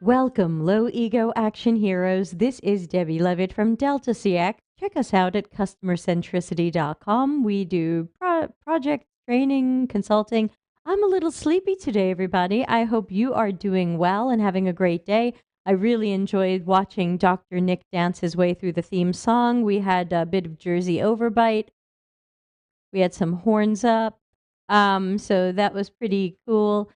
Welcome, low ego action heroes. This is Debbie Levitt from Delta CX. Check us out at customercentricity.com. We do project training, consulting. I'm a little sleepy today, everybody. I hope you are doing well and having a great day. I really enjoyed watching Dr. Nick dance his way through the theme song. We had a bit of Jersey overbite. We had some horns up. So that was pretty cool.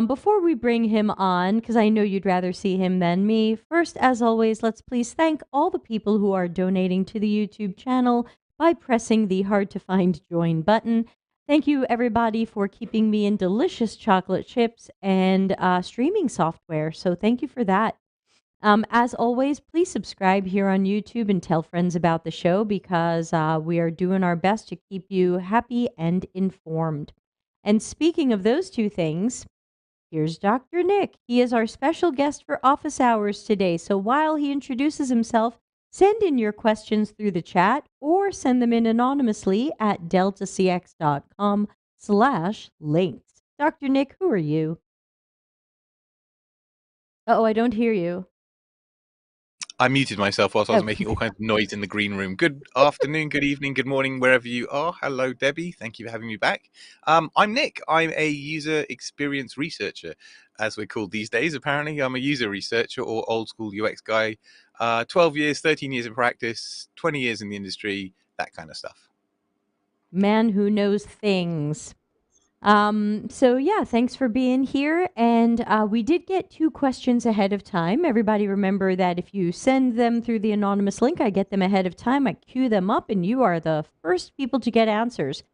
Before we bring him on, because I know you'd rather see him than me, first, as always, let's please thank all the people who are donating to the YouTube channel by pressing the hard to find join button. Thank you, everybody, for keeping me in delicious chocolate chips and streaming software. So thank you for that. As always, please subscribe here on YouTube and tell friends about the show because we are doing our best to keep you happy and informed. And speaking of those two things, here's Dr. Nick. He is our special guest for office hours today. So while he introduces himself, send in your questions through the chat or send them in anonymously at deltacx.com/links. Dr. Nick, who are you? Oh, I don't hear you. I muted myself whilst I was making all kinds of noise in the green room. Good afternoon, good evening, good morning, wherever you are. Hello, Debbie. Thank you for having me back. I'm Nick. I'm a user experience researcher, as we're called these days. Apparently, I'm a user researcher or old school UX guy. 12 years, 13 years in practice, 20 years in the industry, that kind of stuff. Man who knows things. So yeah, thanks for being here. And we did get two questions ahead of time. Everybody remember that if you send them through the anonymous link, I get them ahead of time. I queue them up, and you are the first people to get answers.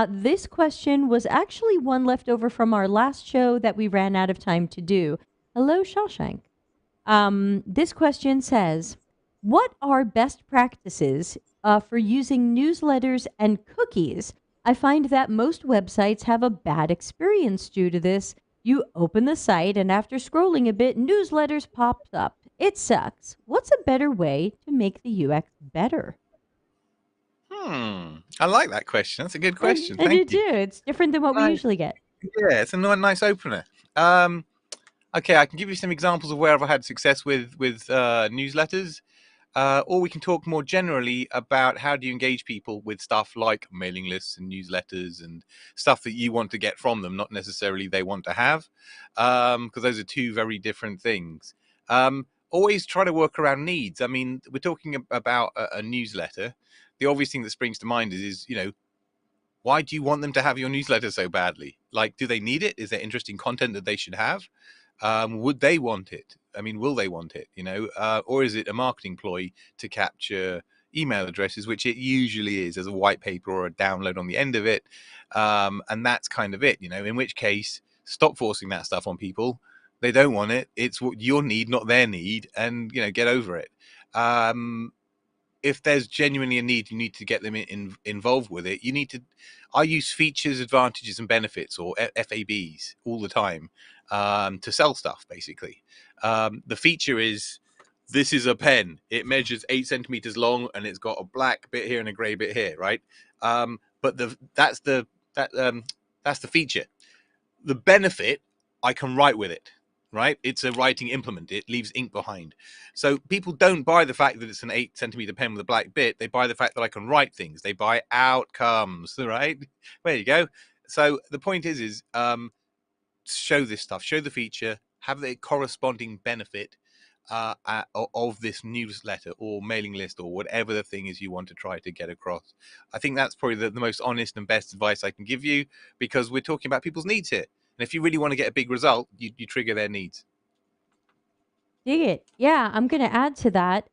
This question was actually one left over from our last show that we ran out of time to do. Hello, Shawshank. This question says, what are best practices for using newsletters and cookies? I find that most websites have a bad experience due to this. You open the site, and after scrolling a bit, newsletters pop up. It sucks. What's a better way to make the UX better? I like that question. That's a good question. I Thank do you. too. It's different than what we usually get. Yeah, it's a nice opener. Okay, I can give you some examples of where I've had success with newsletters. Or we can talk more generally about how do you engage people with stuff like mailing lists and newsletters and stuff that you want to get from them, not necessarily they want to have, because those are two very different things. Always try to work around needs. I mean, we're talking about a newsletter. The obvious thing that springs to mind is, why do you want them to have your newsletter so badly? Like, do they need it? Is there interesting content that they should have? Would they want it? I mean, will they want it? Or is it a marketing ploy to capture email addresses, which it usually is, as a white paper or a download on the end of it, and that's kind of it. In which case, stop forcing that stuff on people. They don't want it. It's what your need, not their need, and get over it. If there's genuinely a need, you need to get them involved with it. I use features, advantages, and benefits, or FABs, all the time to sell stuff, basically. The feature is, this is a pen. It measures 8 centimeters long, and it's got a black bit here and a gray bit here, right? But that's the feature. The benefit, I can write with it. Right? It's a writing implement. It leaves ink behind. So people don't buy the fact that it's an 8 centimeter pen with a black bit. They buy the fact that I can write things. They buy outcomes, right? There you go. So the point is show this stuff, show the feature, have the corresponding benefit of this newsletter or mailing list or whatever the thing is you want to try to get across. I think that's probably the most honest and best advice I can give you, because we're talking about people's needs here. And if you really want to get a big result, you trigger their needs. Dig it. Yeah, I'm going to add to that.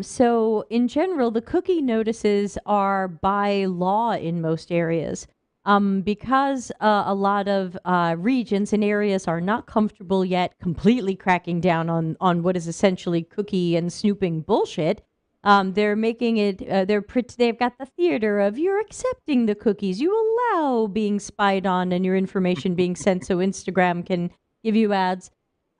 So in general, the cookie notices are by law in most areas. Because a lot of regions and areas are not comfortable yet completely cracking down on what is essentially cookie and snooping bullshit. They're making it, they've got the theater of you're accepting the cookies. You allow being spied on and your information being sent so Instagram can give you ads.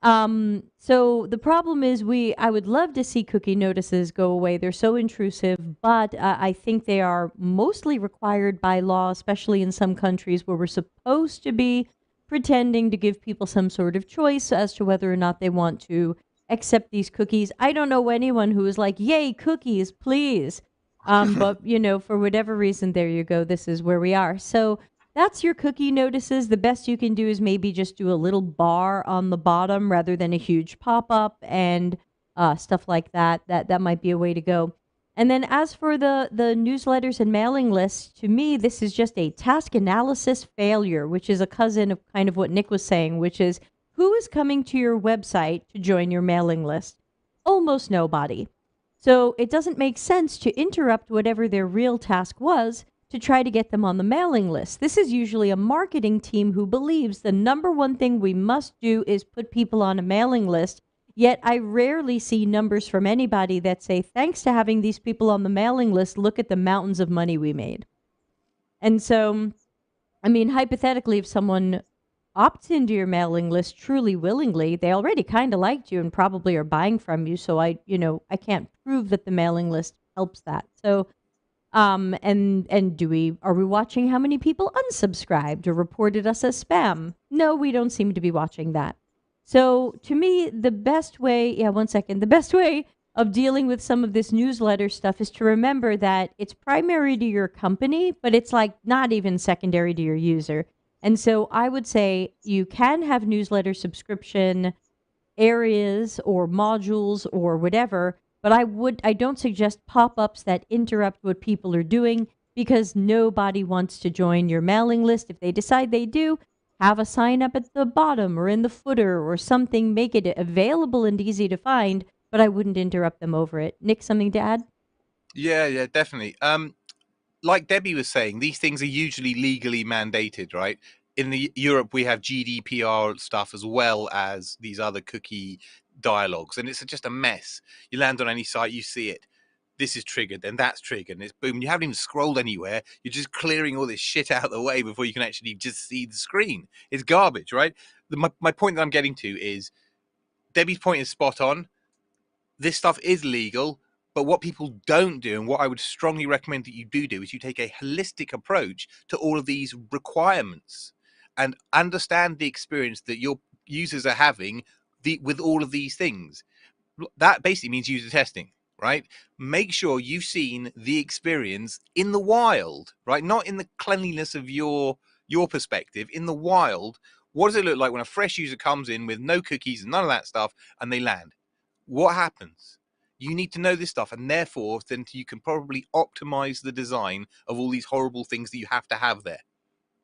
So the problem is I would love to see cookie notices go away. They're so intrusive, but I think they are mostly required by law, especially in some countries where we're supposed to be pretending to give people some sort of choice as to whether or not they want to accept these cookies. I don't know anyone who is like, yay, cookies, please. But, for whatever reason, there you go. This is where we are. So that's your cookie notices. The best you can do is maybe just do a little bar on the bottom rather than a huge pop up and stuff like that. That might be a way to go. And then as for the newsletters and mailing lists, to me, this is just a task analysis failure, which is a cousin of kind of what Nick was saying, which is who is coming to your website to join your mailing list? Almost nobody. So it doesn't make sense to interrupt whatever their real task was to try to get them on the mailing list. This is usually a marketing team who believes the number one thing we must do is put people on a mailing list. Yet I rarely see numbers from anybody that say, thanks to having these people on the mailing list, look at the mountains of money we made. And so, I mean, hypothetically, if someone opts into your mailing list truly willingly, they already kind of liked you and probably are buying from you. So I can't prove that the mailing list helps that. So, and are we watching how many people unsubscribed or reported us as spam? No, we don't seem to be watching that. So to me, the best way of dealing with some of this newsletter stuff is to remember that it's primary to your company, but it's like not even secondary to your user. And so I would say you can have newsletter subscription areas or modules or whatever, but I don't suggest pop-ups that interrupt what people are doing because nobody wants to join your mailing list. If they decide they do, have a sign up at the bottom or in the footer or something, make it available and easy to find, but I wouldn't interrupt them over it. Nick, something to add? Yeah, definitely. Like Debbie was saying, these things are usually legally mandated, right? In Europe, we have GDPR stuff as well as these other cookie dialogues, and it's just a mess. You land on any site, you see it. This is triggered, then that's triggered, and it's boom. You haven't even scrolled anywhere. You're just clearing all this shit out of the way before you can actually just see the screen. It's garbage, right? My point that I'm getting to is Debbie's point is spot on. This stuff is legal, but what people don't do, and what I would strongly recommend that you do is you take a holistic approach to all of these requirements and understand the experience that your users are having with all of these things. That basically means user testing, right? Make sure you've seen the experience in the wild, right? Not in the cleanliness of your perspective, in the wild. What does it look like when a fresh user comes in with no cookies and none of that stuff and they land? What happens? You need to know this stuff, and therefore then you can probably optimize the design of all these horrible things that you have to have there,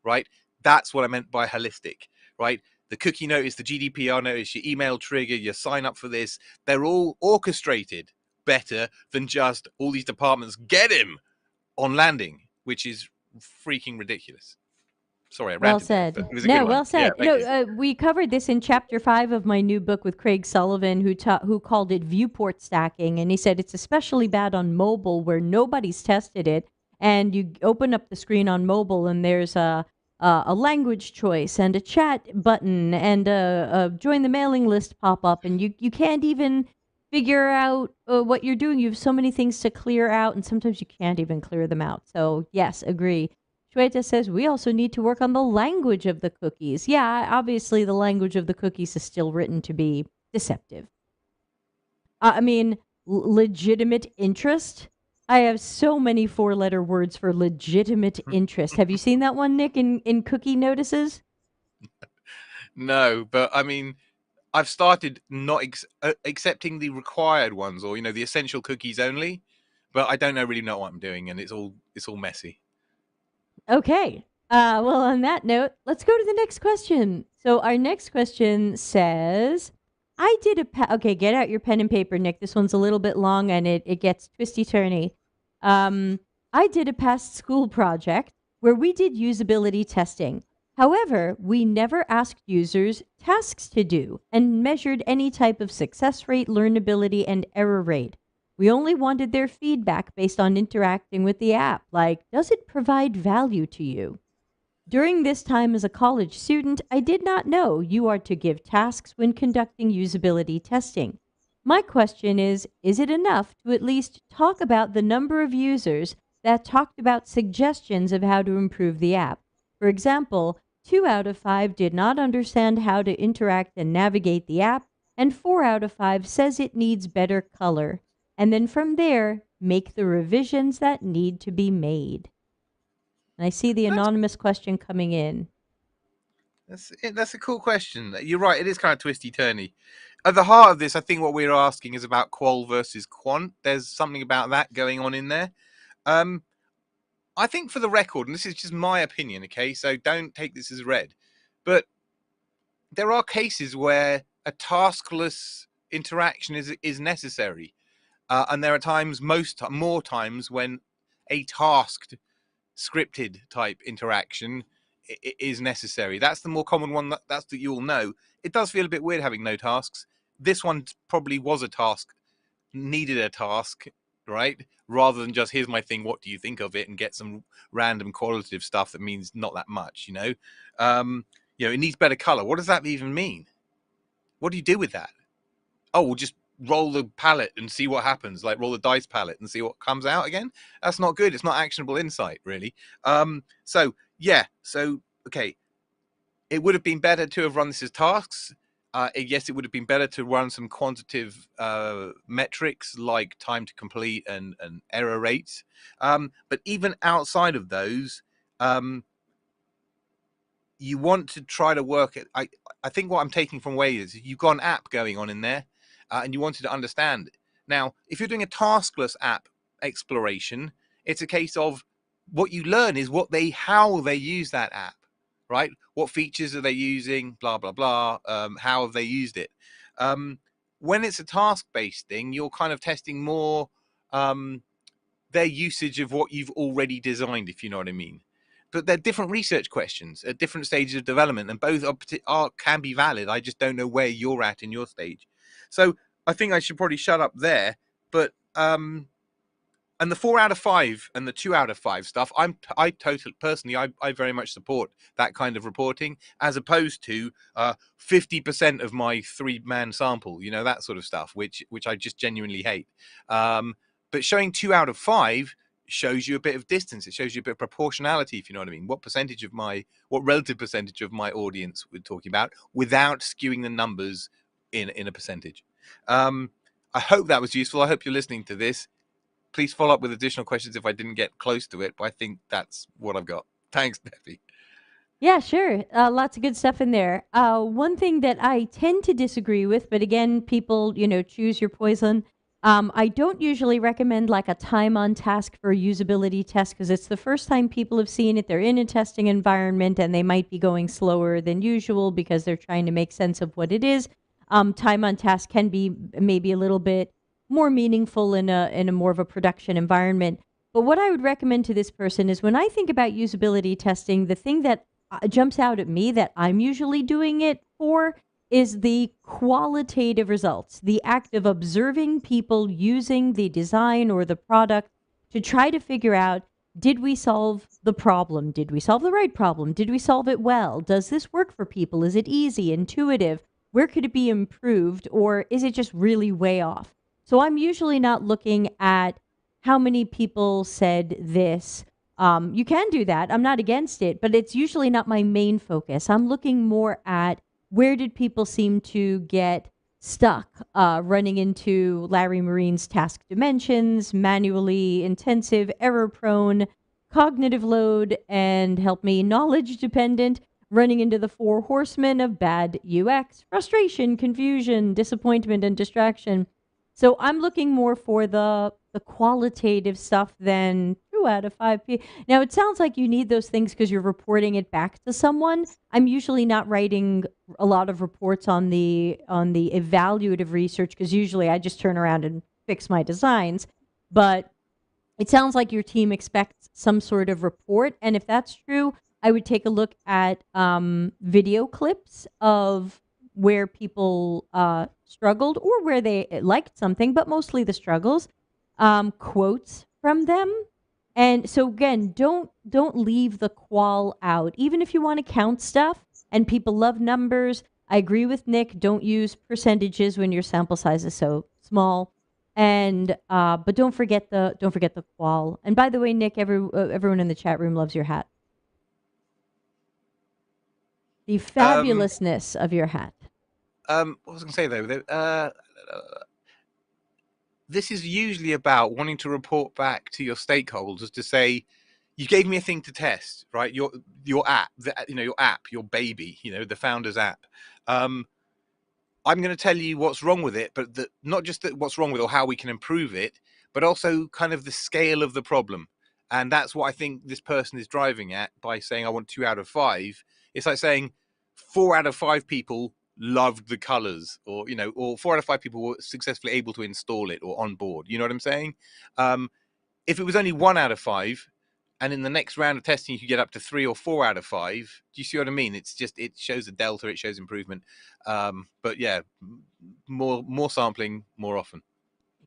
right? That's what I meant by holistic, right? The cookie notice, the GDPR notice, your email trigger, your sign up for this, they're all orchestrated better than just all these departments get him on landing, which is freaking ridiculous. Sorry, I Well ranted there, but said. it was a good No, one. well Yeah, said. thank you. We covered this in chapter 5 of my new book with Craig Sullivan, who called it viewport stacking, and he said it's especially bad on mobile where nobody's tested it, and you open up the screen on mobile and there's a language choice and a chat button and a join the mailing list pop up, and you can't even figure out what you're doing. You have so many things to clear out, and sometimes you can't even clear them out. So yes, agree. Shweta says we also need to work on the language of the cookies. Yeah, obviously the language of the cookies is still written to be deceptive. I mean, legitimate interest. I have so many 4-letter words for legitimate interest. Have you seen that one, Nick, in cookie notices? No, but I mean, I've started not accepting the required ones, or the essential cookies only. But I don't really know what I'm doing, and it's all messy. Okay. Well, on that note, let's go to the next question. So our next question says, I did okay, get out your pen and paper, Nick. This one's a little bit long and it gets twisty-turny. I did a past school project where we did usability testing. However, we never asked users tasks to do and measured any type of success rate, learnability, and error rate. We only wanted their feedback based on interacting with the app, like, does it provide value to you? During this time as a college student, I did not know you are to give tasks when conducting usability testing. My question is it enough to at least talk about the number of users that talked about suggestions of how to improve the app? For example, 2 out of 5 did not understand how to interact and navigate the app, and 4 out of 5 says it needs better color. And then from there, make the revisions that need to be made. And I see the That's anonymous question coming in. that's a cool question. You're right. It is kind of twisty turny. At the heart of this, I think what we're asking is about qual versus quant. There's something about that going on in there. Um, I think for the record, and this is just my opinion, okay, so don't take this as read, but there are cases where a taskless interaction is necessary, and there are times, more times, when a tasked, scripted type interaction is necessary. That's the more common one. That's that you'll know. It does feel a bit weird having no tasks. This one probably was a task, needed a task, right? Rather than just here's my thing, what do you think of it, and get some random qualitative stuff that means not that much, it needs better color. What does that even mean? What do you do with that? Oh, we'll just roll the palette and see what happens, like roll the dice palette and see what comes out again. That's not good. It's not actionable insight, really. Okay, it would have been better to have run this as tasks. Yes, it would have been better to run some quantitative metrics like time to complete and error rates. But even outside of those, you want to try to work it. I think what I'm taking from Way is you've got an app going on in there, and you wanted to understand it. Now, if you're doing a taskless app exploration, it's a case of what you learn is how they use that app, right? What features are they using? Blah blah blah. How have they used it? When it's a task-based thing, you're kind of testing more their usage of what you've already designed, if you know what I mean. But they're different research questions at different stages of development, and both can be valid. I just don't know where you're at in your stage. So I think I should probably shut up there. But and the 4 out of 5 and the 2 out of 5 stuff, I totally personally, I very much support that kind of reporting, as opposed to 50% of my 3-man sample, that sort of stuff, which I just genuinely hate. But showing 2 out of 5 shows you a bit of distance. It shows you a bit of proportionality, if you know what I mean. What relative percentage of my audience we're talking about, without skewing the numbers in a percentage. I hope that was useful. I hope you're listening to this. Please follow up with additional questions if I didn't get close to it, but I think that's what I've got. Thanks, Debbie. Yeah, sure. Lots of good stuff in there. One thing that I tend to disagree with, but again, people, choose your poison. I don't usually recommend like a time on task for a usability test because it's the first time people have seen it. They're in a testing environment and they might be going slower than usual because they're trying to make sense of what it is. Time on task can be maybe a little bit more meaningful in a more of a production environment. But what I would recommend to this person is when I think about usability testing, the thing that jumps out at me that I'm usually doing it for is the qualitative results, the act of observing people using the design or the product to try to figure out, did we solve the problem? Did we solve the right problem? Did we solve it well? Does this work for people? Is it easy, intuitive? Where could it be improved? Or is it just really way off? So I'm usually not looking at how many people said this. You can do that. I'm not against it, but it's usually not my main focus. I'm looking more at where did people seem to get stuck running into Larry Marine's task dimensions, manually intensive, error prone, cognitive load, and help me, knowledge dependent, running into the 4 horsemen of bad UX, frustration, confusion, disappointment, and distraction. So I'm looking more for the qualitative stuff than 2 out of 5 people. Now it sounds like you need those things because you're reporting it back to someone. I'm usually not writing a lot of reports on the evaluative research because usually I just turn around and fix my designs. But it sounds like your team expects some sort of report, and if that's true, I would take a look at video clips of where people struggled or where they liked something, but mostly the struggles, quotes from them. And so again, don't leave the qual out. Even if you want to count stuff and people love numbers, I agree with Nick, don't use percentages when your sample size is so small. And but don't forget the qual. And by the way, Nick, everyone in the chat room loves your hat. The Um, fabulousness of your hat. What was I going to say though? This is usually about wanting to report back to your stakeholders to say, you gave me a thing to test, right? Your app, your app, your baby, the founder's app. I'm going to tell you what's wrong with it, but not just that what's wrong with it or how we can improve it, but also kind of the scale of the problem. And that's what I think this person is driving at by saying I want 2 out of 5. It's like saying 4 out of 5 people loved the colors, or 4 out of 5 people were successfully able to install it or on board. You know what I'm saying? If it was only 1 out of 5, and in the next round of testing you could get up to 3 or 4 out of 5, do you see what I mean? It shows a delta, it shows improvement. But yeah, more sampling more often.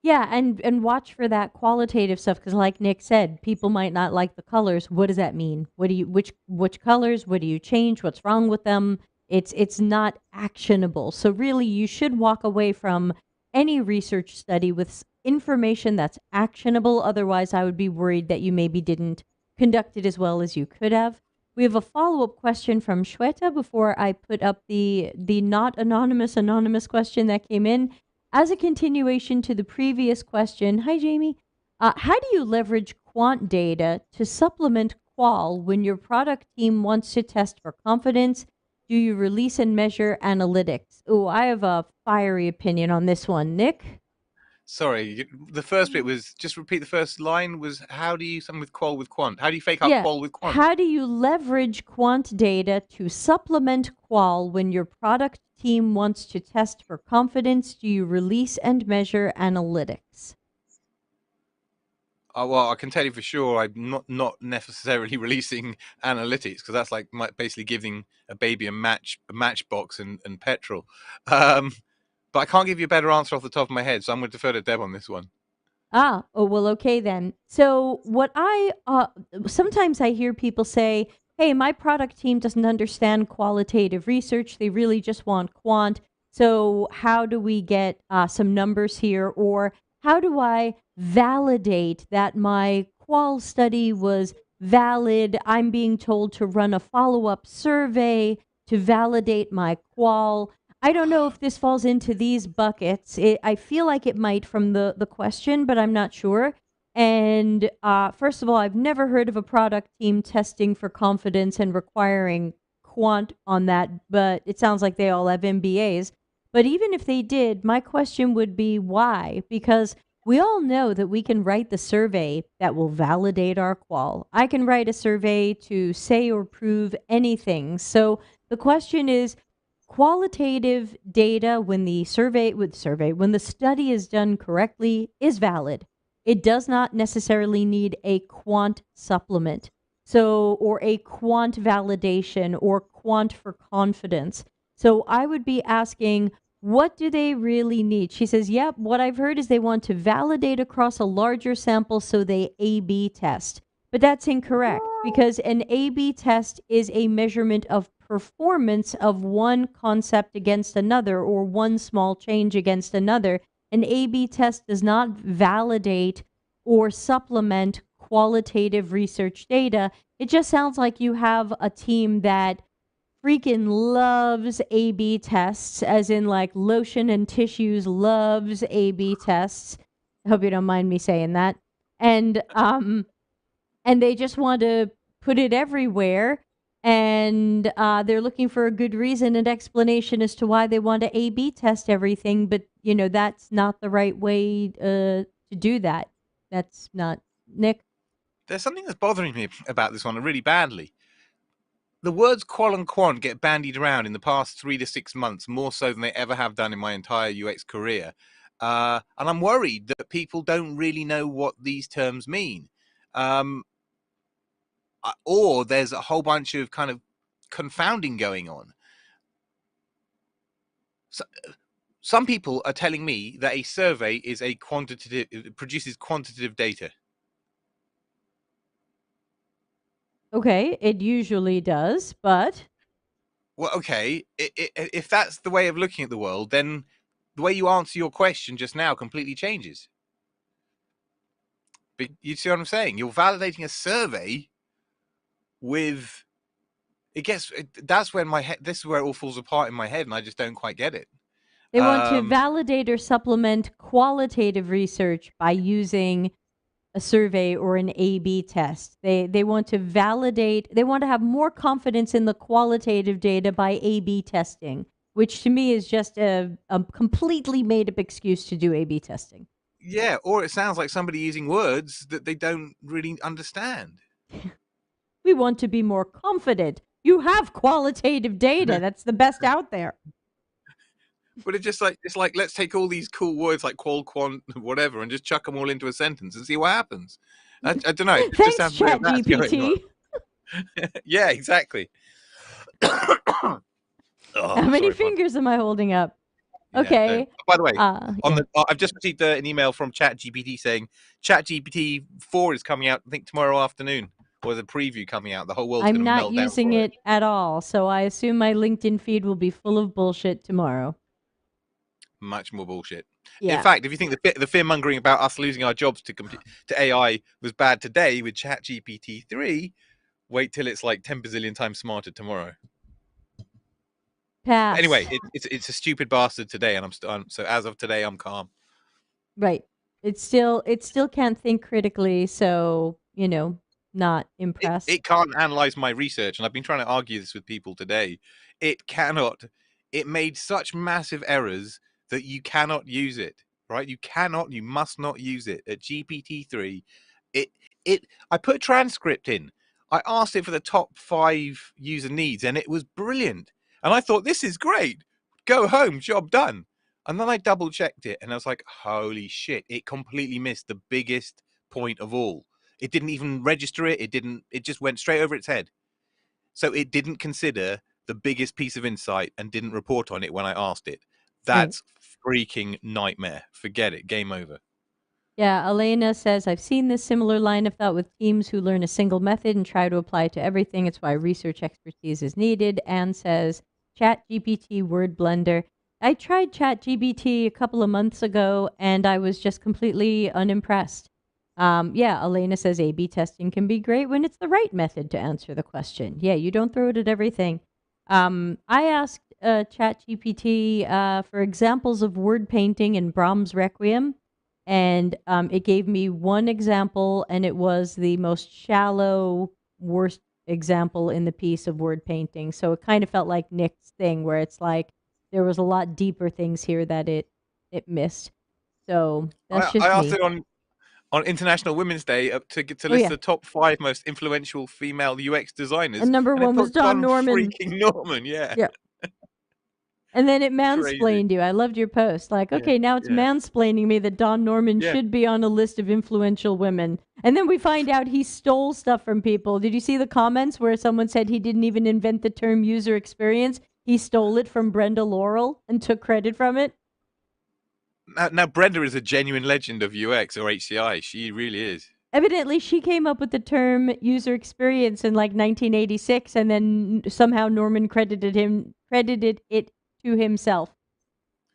Yeah, and watch for that qualitative stuff because, like Nick said, people might not like the colors. What does that mean? What do you which colors? What do you change? What's wrong with them? It's not actionable. So really, you should walk away from any research study with information that's actionable. Otherwise, I would be worried that you maybe didn't conduct it as well as you could have. We have a follow-up question from Shweta before I put up the not anonymous question that came in. As a continuation to the previous question, hi Jamie, how do you leverage quant data to supplement qual when your product team wants to test for confidence? Do you release and measure analytics? Oh, I have a fiery opinion on this one. Nick? Sorry, the first bit was, just repeat the first line, was how do you something with qual with quant? How do you fake up Yeah. qual with quant? How do you leverage quant data to supplement qual when your product team wants to test for confidence? Do you release and measure analytics? Well, I can tell you for sure, I'm not necessarily releasing analytics, because that's like basically giving a baby a matchbox and petrol. But I can't give you a better answer off the top of my head, so I'm going to defer to Deb on this one. Oh, well, okay then. So, what I sometimes I hear people say, hey, my product team doesn't understand qualitative research. They really just want quant. So, how do we get some numbers here? Or how do I validate that my qual study was valid? I'm being told to run a follow up survey to validate my qual. I don't know if this falls into these buckets. I feel like it might from the question, but I'm not sure. And first of all, I've never heard of a product team testing for confidence and requiring quant on that, but it sounds like they all have MBAs. But even if they did, my question would be why? Because we all know that we can write the survey that will validate our qual. I can write a survey to say or prove anything. So the question is, qualitative data when the when the study is done correctly is valid. It does not necessarily need a quant supplement. So, or a quant validation or quant for confidence. So, I would be asking, what do they really need? She says, yep, what I've heard is they want to validate across a larger sample so they A B test. But that's incorrect because an A B test is a measurement of performance of one concept against another or one small change against another. An A B test does not validate or supplement qualitative research data. It just sounds like you have a team that freaking loves A B tests, as in like lotion and tissues loves A B tests. I hope you don't mind me saying that. And they just want to put it everywhere. And they're looking for a good reason and explanation as to why they want to A/B test everything. But that's not the right way to do that. That's not Nick. There's something that's bothering me about this one really badly. The words qual and quant get bandied around in the past 3 to 6 months more so than they ever have done in my entire UX career. And I'm worried that people don't really know what these terms mean. Or there's a whole bunch of kind of confounding going on. So, some people are telling me that a survey is produces quantitative data. Okay, it usually does, but Well, okay, if that's the way of looking at the world, then the way you answer your question just now completely changes. But you see what I'm saying? You're validating a survey with that's when this is where it all falls apart in my head, and I just don't quite get it. They want to validate or supplement qualitative research by using a survey or an A/B test. They want to validate. They want to have more confidence in the qualitative data by A/B testing, which to me is just a completely made up excuse to do A/B testing. Yeah, or it sounds like somebody using words that they don't really understand. We want to be more confident. You have qualitative data. That's the best out there. But it's like let's take all these cool words like qual, quant, whatever, and just chuck them all into a sentence and see what happens. I don't know. It just Thanks, sounds weird. That's going on. ChatGPT. Yeah, exactly. How many Sorry, pun. fingers am I holding up? Yeah. No. Okay. By the way, Yeah. I've just received an email from ChatGPT saying ChatGPT 4 is coming out. I think tomorrow afternoon, or the preview coming out. The whole world's I'm going to not melt down using for it. it at all, so I assume my LinkedIn feed will be full of bullshit tomorrow. Much more bullshit. In Yeah. fact, if you think the fear mongering about us losing our jobs to AI was bad today with ChatGPT 3, wait till it's like 10 bazillion times smarter tomorrow. But Pass. anyway, it's a stupid bastard today, and so as of today, I'm calm. Right. It still can't think critically, so, not impressed. It can't analyze my research, and I've been trying to argue this with people today. It cannot. It made such massive errors that you cannot use it. Right? You must not use it. At GPT-3, I put a transcript in. I asked it for the top 5 user needs, and it was brilliant. And I thought, this is great. Go home, job done. And then I double checked it, and I was like, holy shit! It completely missed the biggest point of all. It didn't even register it. It just went straight over its head. So it didn't consider the biggest piece of insight and didn't report on it when I asked it. Right. That's freaking nightmare. Forget it. Game over. Yeah, Elena says, I've seen this similar line of thought with teams who learn a single method and try to apply it to everything. It's why research expertise is needed. Anne says, ChatGPT word blender. I tried ChatGPT a couple of months ago and I was just completely unimpressed. Yeah, Elena says A/B testing can be great when it's the right method to answer the question. Yeah, you don't throw it at everything. I asked ChatGPT for examples of word painting in Brahms' Requiem, and it gave me one example, and it was the most shallow, worst example in the piece of word painting. So it kind of felt like Nick's thing, where it's like there was a lot deeper things here that it missed. So that's I just asked me. it on International Women's Day to Oh list yeah, the top 5 most influential female UX designers, and number and it one was put Don Don Norman. freaking Norman. Yeah, Yeah. And then it crazy. mansplained you. I loved your post. Like, Yeah, okay, now it's yeah, mansplaining me that Don Norman yeah. should be on a list of influential women. And then we find out he stole stuff from people. Did you see the comments where someone said he didn't even invent the term user experience? He stole it from Brenda Laurel and took credit from it. Now Brenda is a genuine legend of UX or HCI. She really is. Evidently, she came up with the term user experience in like 1986, and then somehow Norman credited it to himself.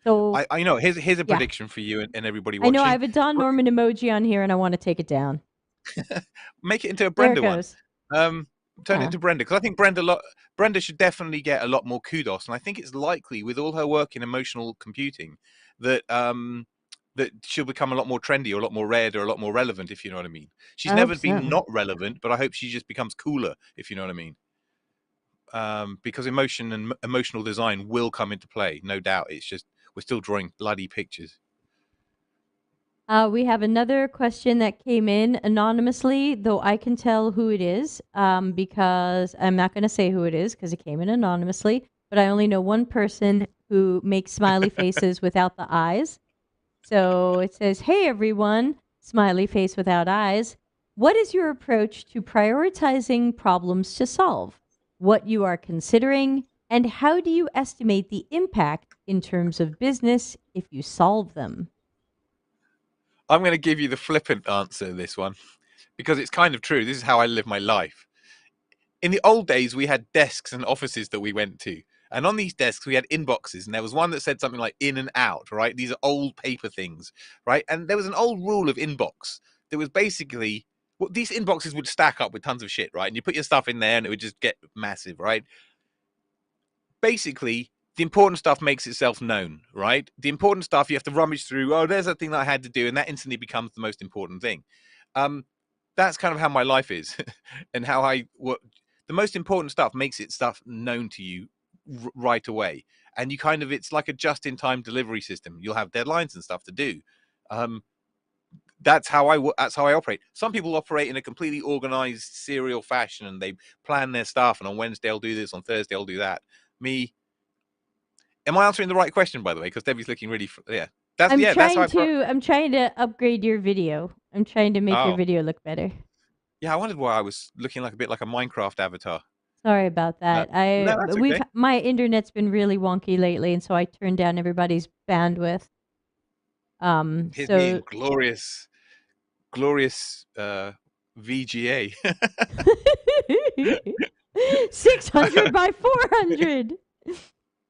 So I know. Here's a yeah, prediction for you and everybody I know I watching. have a Don Norman emoji on here, and I want to take it down. Make it into a There it Brenda one. goes. Turn it Ah, into Brenda, because I think Brenda should definitely get a lot more kudos, and I think it's likely with all her work in emotional computing that that she'll become a lot more trendy or a lot more read or a lot more relevant, if you know what I mean. She's I hope never been so. not relevant, but I hope she just becomes cooler, if you know what I mean. Because emotion and emotional design will come into play, no doubt. It's just we're still drawing bloody pictures. We have another question that came in anonymously, though I can tell who it is because I'm not going to say who it is because it came in anonymously, but I only know one person who makes smiley faces without the eyes. So it says, hey everyone, smiley face without eyes. What is your approach to prioritizing problems to solve? What you are considering, and how do you estimate the impact in terms of business if you solve them? I'm going to give you the flippant answer to this one because it's kind of true. This is how I live my life. In the old days, we had desks and offices that we went to. And on these desks, we had inboxes. And there was one that said something like in and out, right? These are old paper things, right? And there was an old rule of inbox that was basically, well, these inboxes would stack up with tons of shit, right? And you put your stuff in there and it would just get massive, right? Basically, the important stuff makes itself known, right? The important stuff you have to rummage through. Oh, there's that thing that I had to do, and that instantly becomes the most important thing. That's kind of how my life is, and how the most important stuff makes its stuff known to you right away, and you kind of it's like a just-in-time delivery system. You'll have deadlines and stuff to do. That's how I operate. Some people operate in a completely organized serial fashion, and they plan their stuff. And on Wednesday I'll do this, on Thursday I'll do that. Me, am I answering the right question, by the way? Because Debbie's looking really, yeah. That's how I'm trying to upgrade your video. I'm trying to make your video look better. Yeah, I wondered why I was looking like a bit like a Minecraft avatar. Sorry about that. No, that's okay. My internet's been really wonky lately, and so I turned down everybody's bandwidth. Here's So me in glorious VGA. 600 by 400.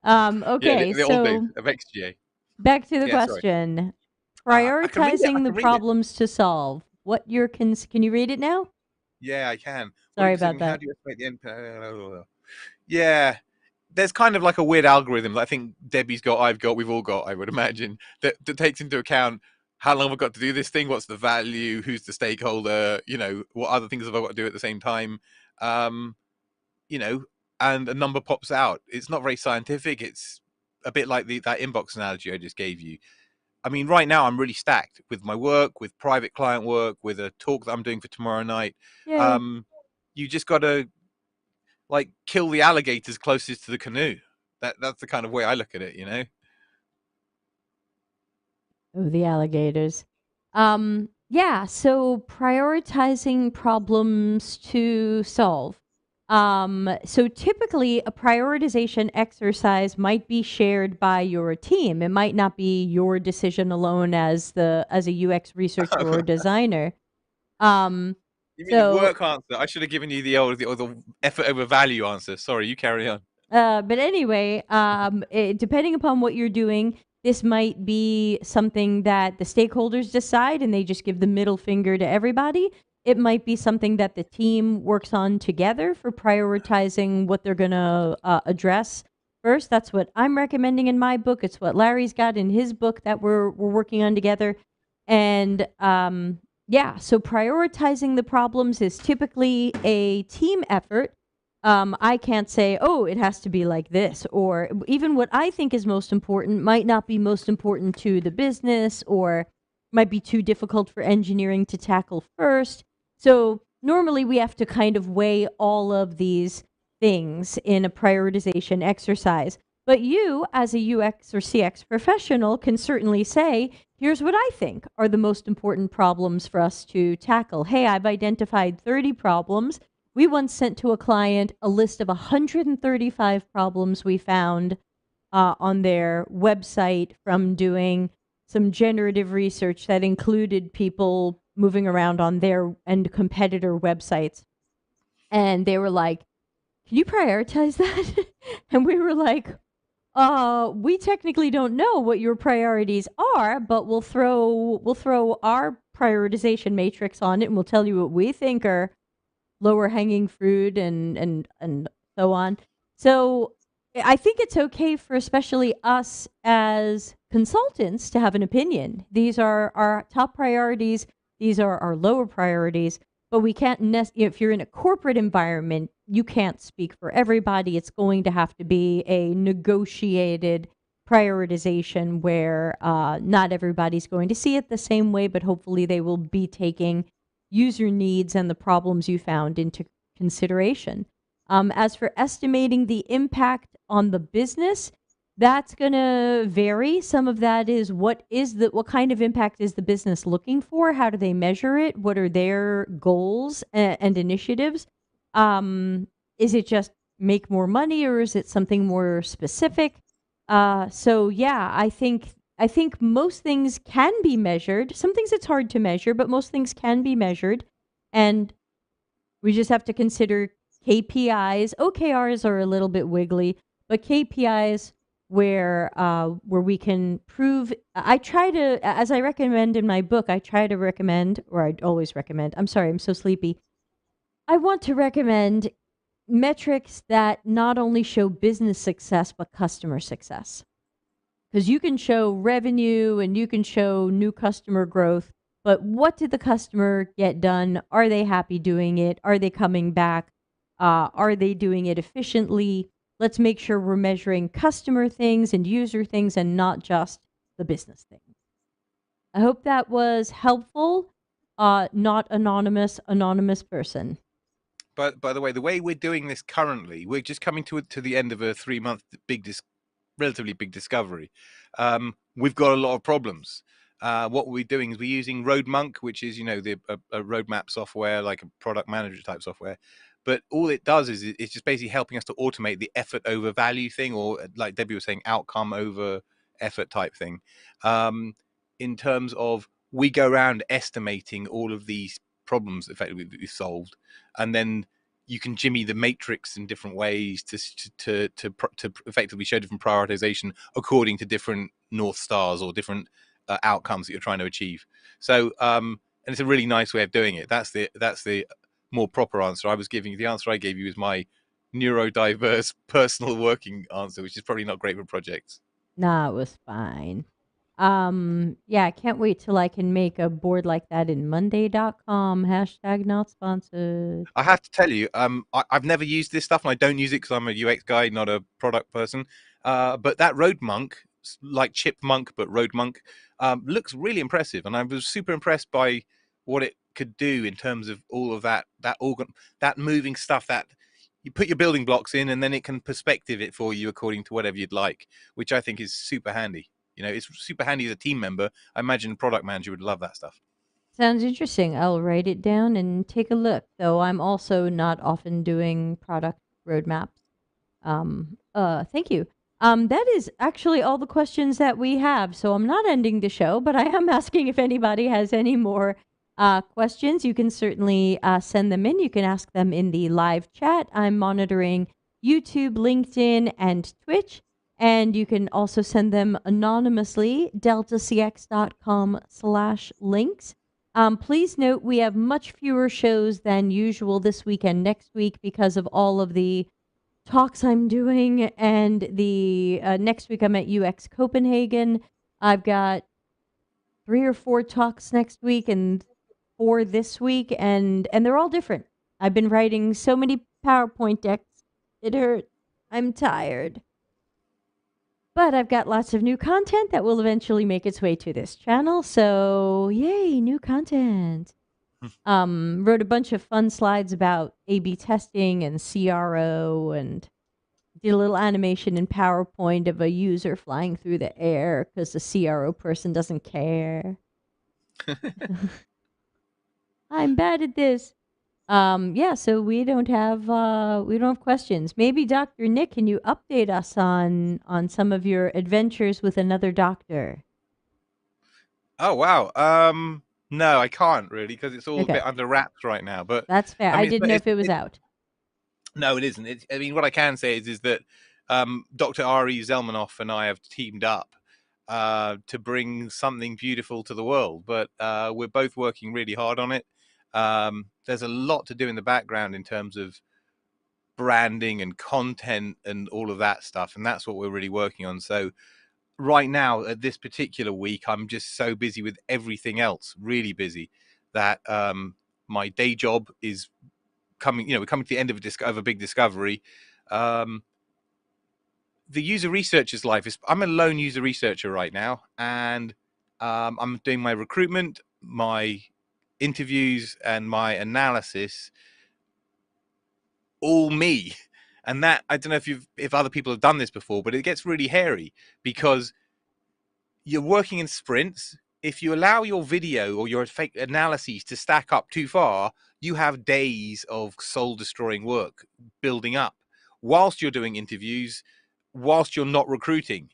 Okay, yeah, the so old days of XGA. Back to the Yeah, question. I can read it. Prioritizing the problems to solve. What your can you read it now? Yeah, I can. Sorry about that. How do you estimate the end? Yeah, there's kind of like a weird algorithm that I think Debbie's got, I've got, we've all got, I would imagine, that takes into account how long I've got to do this thing, what's the value, who's the stakeholder, what other things have I got to do at the same time, and a number pops out. It's not very scientific. It's a bit like that inbox analogy I just gave you. I mean, right now I'm really stacked with my work, with private client work, with a talk that I'm doing for tomorrow night. Yay. You just got to kill the alligators closest to the canoe. That's the kind of way I look at it, Oh, the alligators. Yeah, so prioritizing problems to solve. So typically a prioritization exercise might be shared by your team. It might not be your decision alone as a UX researcher or designer. You mean the work answer? I should have given you the effort over value answer. Sorry, you carry on. But anyway, depending upon what you're doing, this might be something that the stakeholders decide and they just give the middle finger to everybody. It might be something that the team works on together for prioritizing what they're going to address first. That's what I'm recommending in my book. It's what Larry's got in his book that we're working on together. And yeah, so prioritizing the problems is typically a team effort. I can't say, oh, it has to be like this, or even what I think is most important might not be most important to the business, or might be too difficult for engineering to tackle first. So normally we have to kind of weigh all of these things in a prioritization exercise. But you, as a UX or CX professional, can certainly say, here's what I think are the most important problems for us to tackle. Hey, I've identified 30 problems. We once sent to a client a list of 135 problems we found on their website from doing some generative research that included people moving around on their and competitor websites. And they were like, can you prioritize that? And we were like, we technically don't know what your priorities are, but we'll throw our prioritization matrix on it and we'll tell you what we think are lower hanging fruit and so on. So I think it's okay for especially us as consultants to have an opinion. These are our top priorities. These are our lower priorities. But we can't, if you're in a corporate environment, you can't speak for everybody. It's going to have to be a negotiated prioritization where not everybody's going to see it the same way, but hopefully they will be taking user needs and the problems you found into consideration. As for estimating the impact on the business, that's going to vary. Some of that is what kind of impact is the business looking for? How do they measure it? What are their goals and initiatives? Is it just make more money, or is it something more specific? So yeah, I think most things can be measured. Some things it's hard to measure, but most things can be measured. And we just have to consider KPIs. OKRs are a little bit wiggly, but KPIs where we can prove. I try to, as I recommend in my book, I always recommend. I'm sorry, I'm so sleepy. I want to recommend metrics that not only show business success, but customer success. Because you can show revenue and you can show new customer growth, but what did the customer get done? Are they happy doing it? Are they coming back? Are they doing it efficiently? Let's make sure we're measuring customer things and user things and not just the business things. I hope that was helpful. Not anonymous person. But by the way we're doing this currently, we're just coming to the end of a 3-month relatively big discovery. We've got a lot of problems. What we're doing is we're using RoadMonk, which is a roadmap software, like a product manager type software. But all it does is it's just basically helping us to automate the effort over value thing, or like Debbie was saying, outcome over effort type thing. In terms of we go around estimating all of these problems effectively that we've solved, and then you can jimmy the matrix in different ways to effectively show different prioritization according to different north stars or different outcomes that you're trying to achieve. So and it's a really nice way of doing it. That's the more proper answer. I was giving the answer I gave you is my neurodiverse personal working answer, which is probably not great for projects. Nah, it was fine. Yeah, I can't wait till I can make a board like that in Monday.com. Hashtag not sponsored. I have to tell you, I've never used this stuff, and I don't use it because I'm a UX guy, not a product person. But that RoadMonk, like Chipmunk, but RoadMonk, looks really impressive, and I was super impressed by what it could do in terms of all of that moving stuff that you put your building blocks in, and then it can perspective it for you according to whatever you'd like, which I think is super handy. It's super handy as a team member. I imagine a product manager would love that stuff. Sounds interesting. I'll write it down and take a look, though I'm also not often doing product roadmaps. Thank you. That is actually all the questions that we have. So I'm not ending the show, but I am asking if anybody has any more questions. You can certainly send them in. You can ask them in the live chat. I'm monitoring YouTube, LinkedIn, and Twitch. And you can also send them anonymously, deltacx.com/links. Please note we have much fewer shows than usual this week and next week because of all of the talks I'm doing, and the next week I'm at UX Copenhagen. I've got 3 or 4 talks next week and 4 this week, and they're all different. I've been writing so many PowerPoint decks. It hurts. I'm tired. But I've got lots of new content that will eventually make its way to this channel. So, yay, new content. Wrote a bunch of fun slides about A/B testing and CRO, and did a little animation in PowerPoint of a user flying through the air because the CRO person doesn't care. I'm bad at this. Yeah, so we don't have questions. Maybe Dr. Nick, can you update us on some of your adventures with another doctor? Oh wow. No, I can't really because it's all a Okay, bit under wraps right now. But that's fair. I I mean, didn't know if it was out. no, it isn't. I mean, what I can say is that Dr. Ari Zelmanoff and I have teamed up to bring something beautiful to the world. But we're both working really hard on it. There's a lot to do in the background in terms of branding and content and all of that stuff, and that's what we're really working on. So right now at this particular week I'm just so busy with everything else, really busy, that my day job is we're coming to the end of a big discovery. The user researcher's life is, I'm a lone user researcher right now, and I'm doing my recruitment, my interviews, and my analysis, all me. And that, I don't know if other people have done this before, but it gets really hairy because you're working in sprints. If you allow your video or your fake analyses to stack up too far, you have days of soul destroying work building up whilst you're doing interviews, whilst you're not recruiting.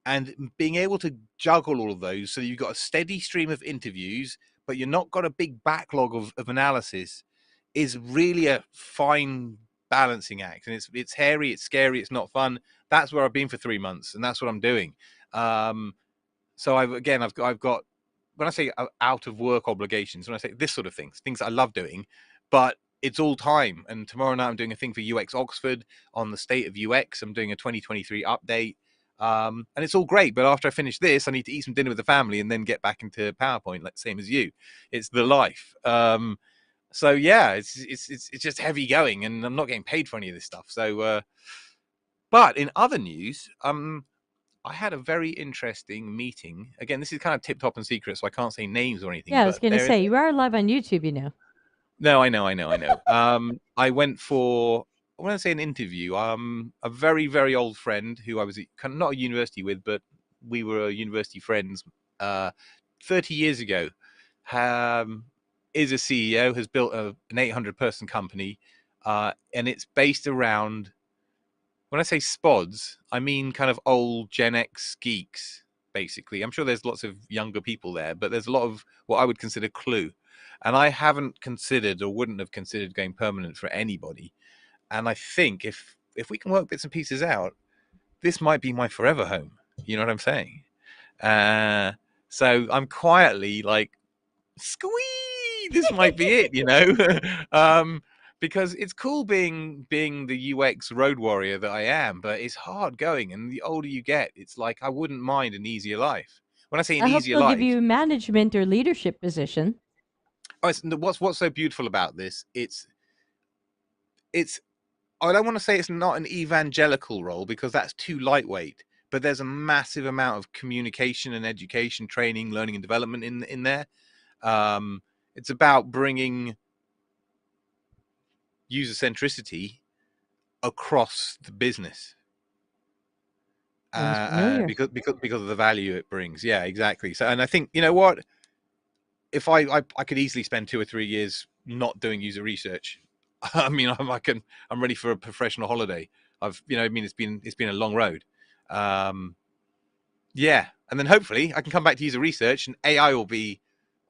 And being able to juggle all of those so you've got a steady stream of interviews, but you're not got a big backlog of analysis, is really a fine balancing act. And it's hairy, it's scary, it's not fun. That's where I've been for 3 months, and that's what I'm doing. So I've got, when I say out of work obligations, when I say this sort of things I love doing, but it's all time. And tomorrow night I'm doing a thing for UX Oxford on the state of UX. I'm doing a 2023 update. And it's all great, but after I finish this, I need to eat some dinner with the family and then get back into PowerPoint, like same as you. It's the life. So yeah, it's just heavy going, and I'm not getting paid for any of this stuff. So, but in other news, I had a very interesting meeting. Again, this is kind of tip top and secret, so I can't say names or anything. Yeah, I was But going to there, say, you are live on YouTube, you know. no, I know. I went for, I want to say an interview. A very, very old friend who I was not a university with, but we were university friends. 30 years ago, um, is a CEO, has built an 800-person company, and it's based around. When I say spods, I mean kind of old Gen X geeks, basically. I'm sure there's lots of younger people there, but there's a lot of what I would consider clue. And I haven't considered or wouldn't have considered going permanent for anybody. And I think if we can work bits and pieces out, this might be my forever home. You know what I'm saying? Uh, so I'm quietly like, squee, this might be it, you know. Because it's cool being the UX road warrior that I am, but it's hard going, and the older you get, it's like I wouldn't mind an easier life. When I say an I hope easier they'll give life, you management or leadership position. what's so beautiful about this, it's I don't want to say it's not an evangelical role because that's too lightweight, but there's a massive amount of communication and education training, learning and development in there. It's about bringing user centricity across the business, Sounds familiar. because of the value it brings. Yeah, exactly. So, and I think, you know what, if I could easily spend 2 or 3 years not doing user research. I mean, I'm ready for a professional holiday. I mean, it's been a long road. Um, yeah, and then hopefully I can come back to user research, and AI will be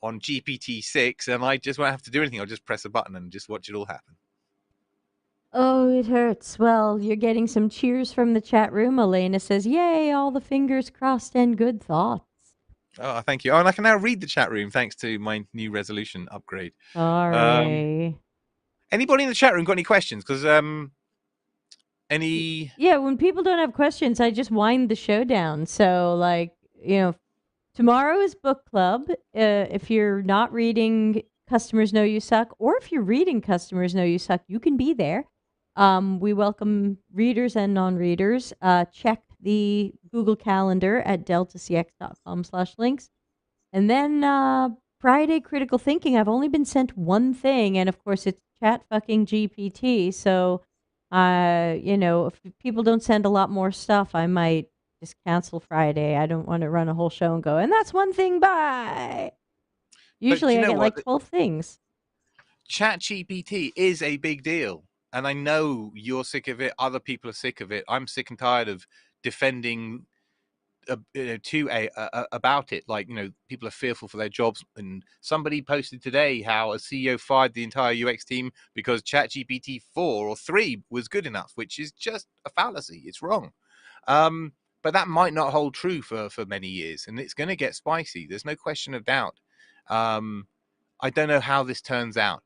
on GPT-6, and I just won't have to do anything. I'll just press a button and just watch it all happen. Oh, it hurts. Well, you're getting some cheers from the chat room. Elena says, yay, all the fingers crossed and good thoughts. Oh, thank you. Oh, and I can now read the chat room thanks to my new resolution upgrade. Um, Sorry. Anybody in the chat room got any questions? Because any Yeah, when people don't have questions, I just wind the show down. So, like, tomorrow is book club. If you're not reading Customers Know You Suck, or if you're reading Customers Know You Suck, you can be there. We welcome readers and non-readers. Check the Google Calendar at deltacx.com/links. And then Friday Critical Thinking, I've only been sent one thing, and of course it's chat fucking GPT. So, if people don't send a lot more stuff, I might just cancel Friday. I don't want to run a whole show and go, and that's one thing, bye. But Usually you I know get what? like 12 things. Chat GPT is a big deal. And I know you're sick of it. Other people are sick of it. I'm sick and tired of defending about it. Like, people are fearful for their jobs. And somebody posted today how a CEO fired the entire UX team because ChatGPT 4 or 3 was good enough, which is just a fallacy. It's wrong. But that might not hold true for many years, and it's going to get spicy. There's no question of doubt. I don't know how this turns out.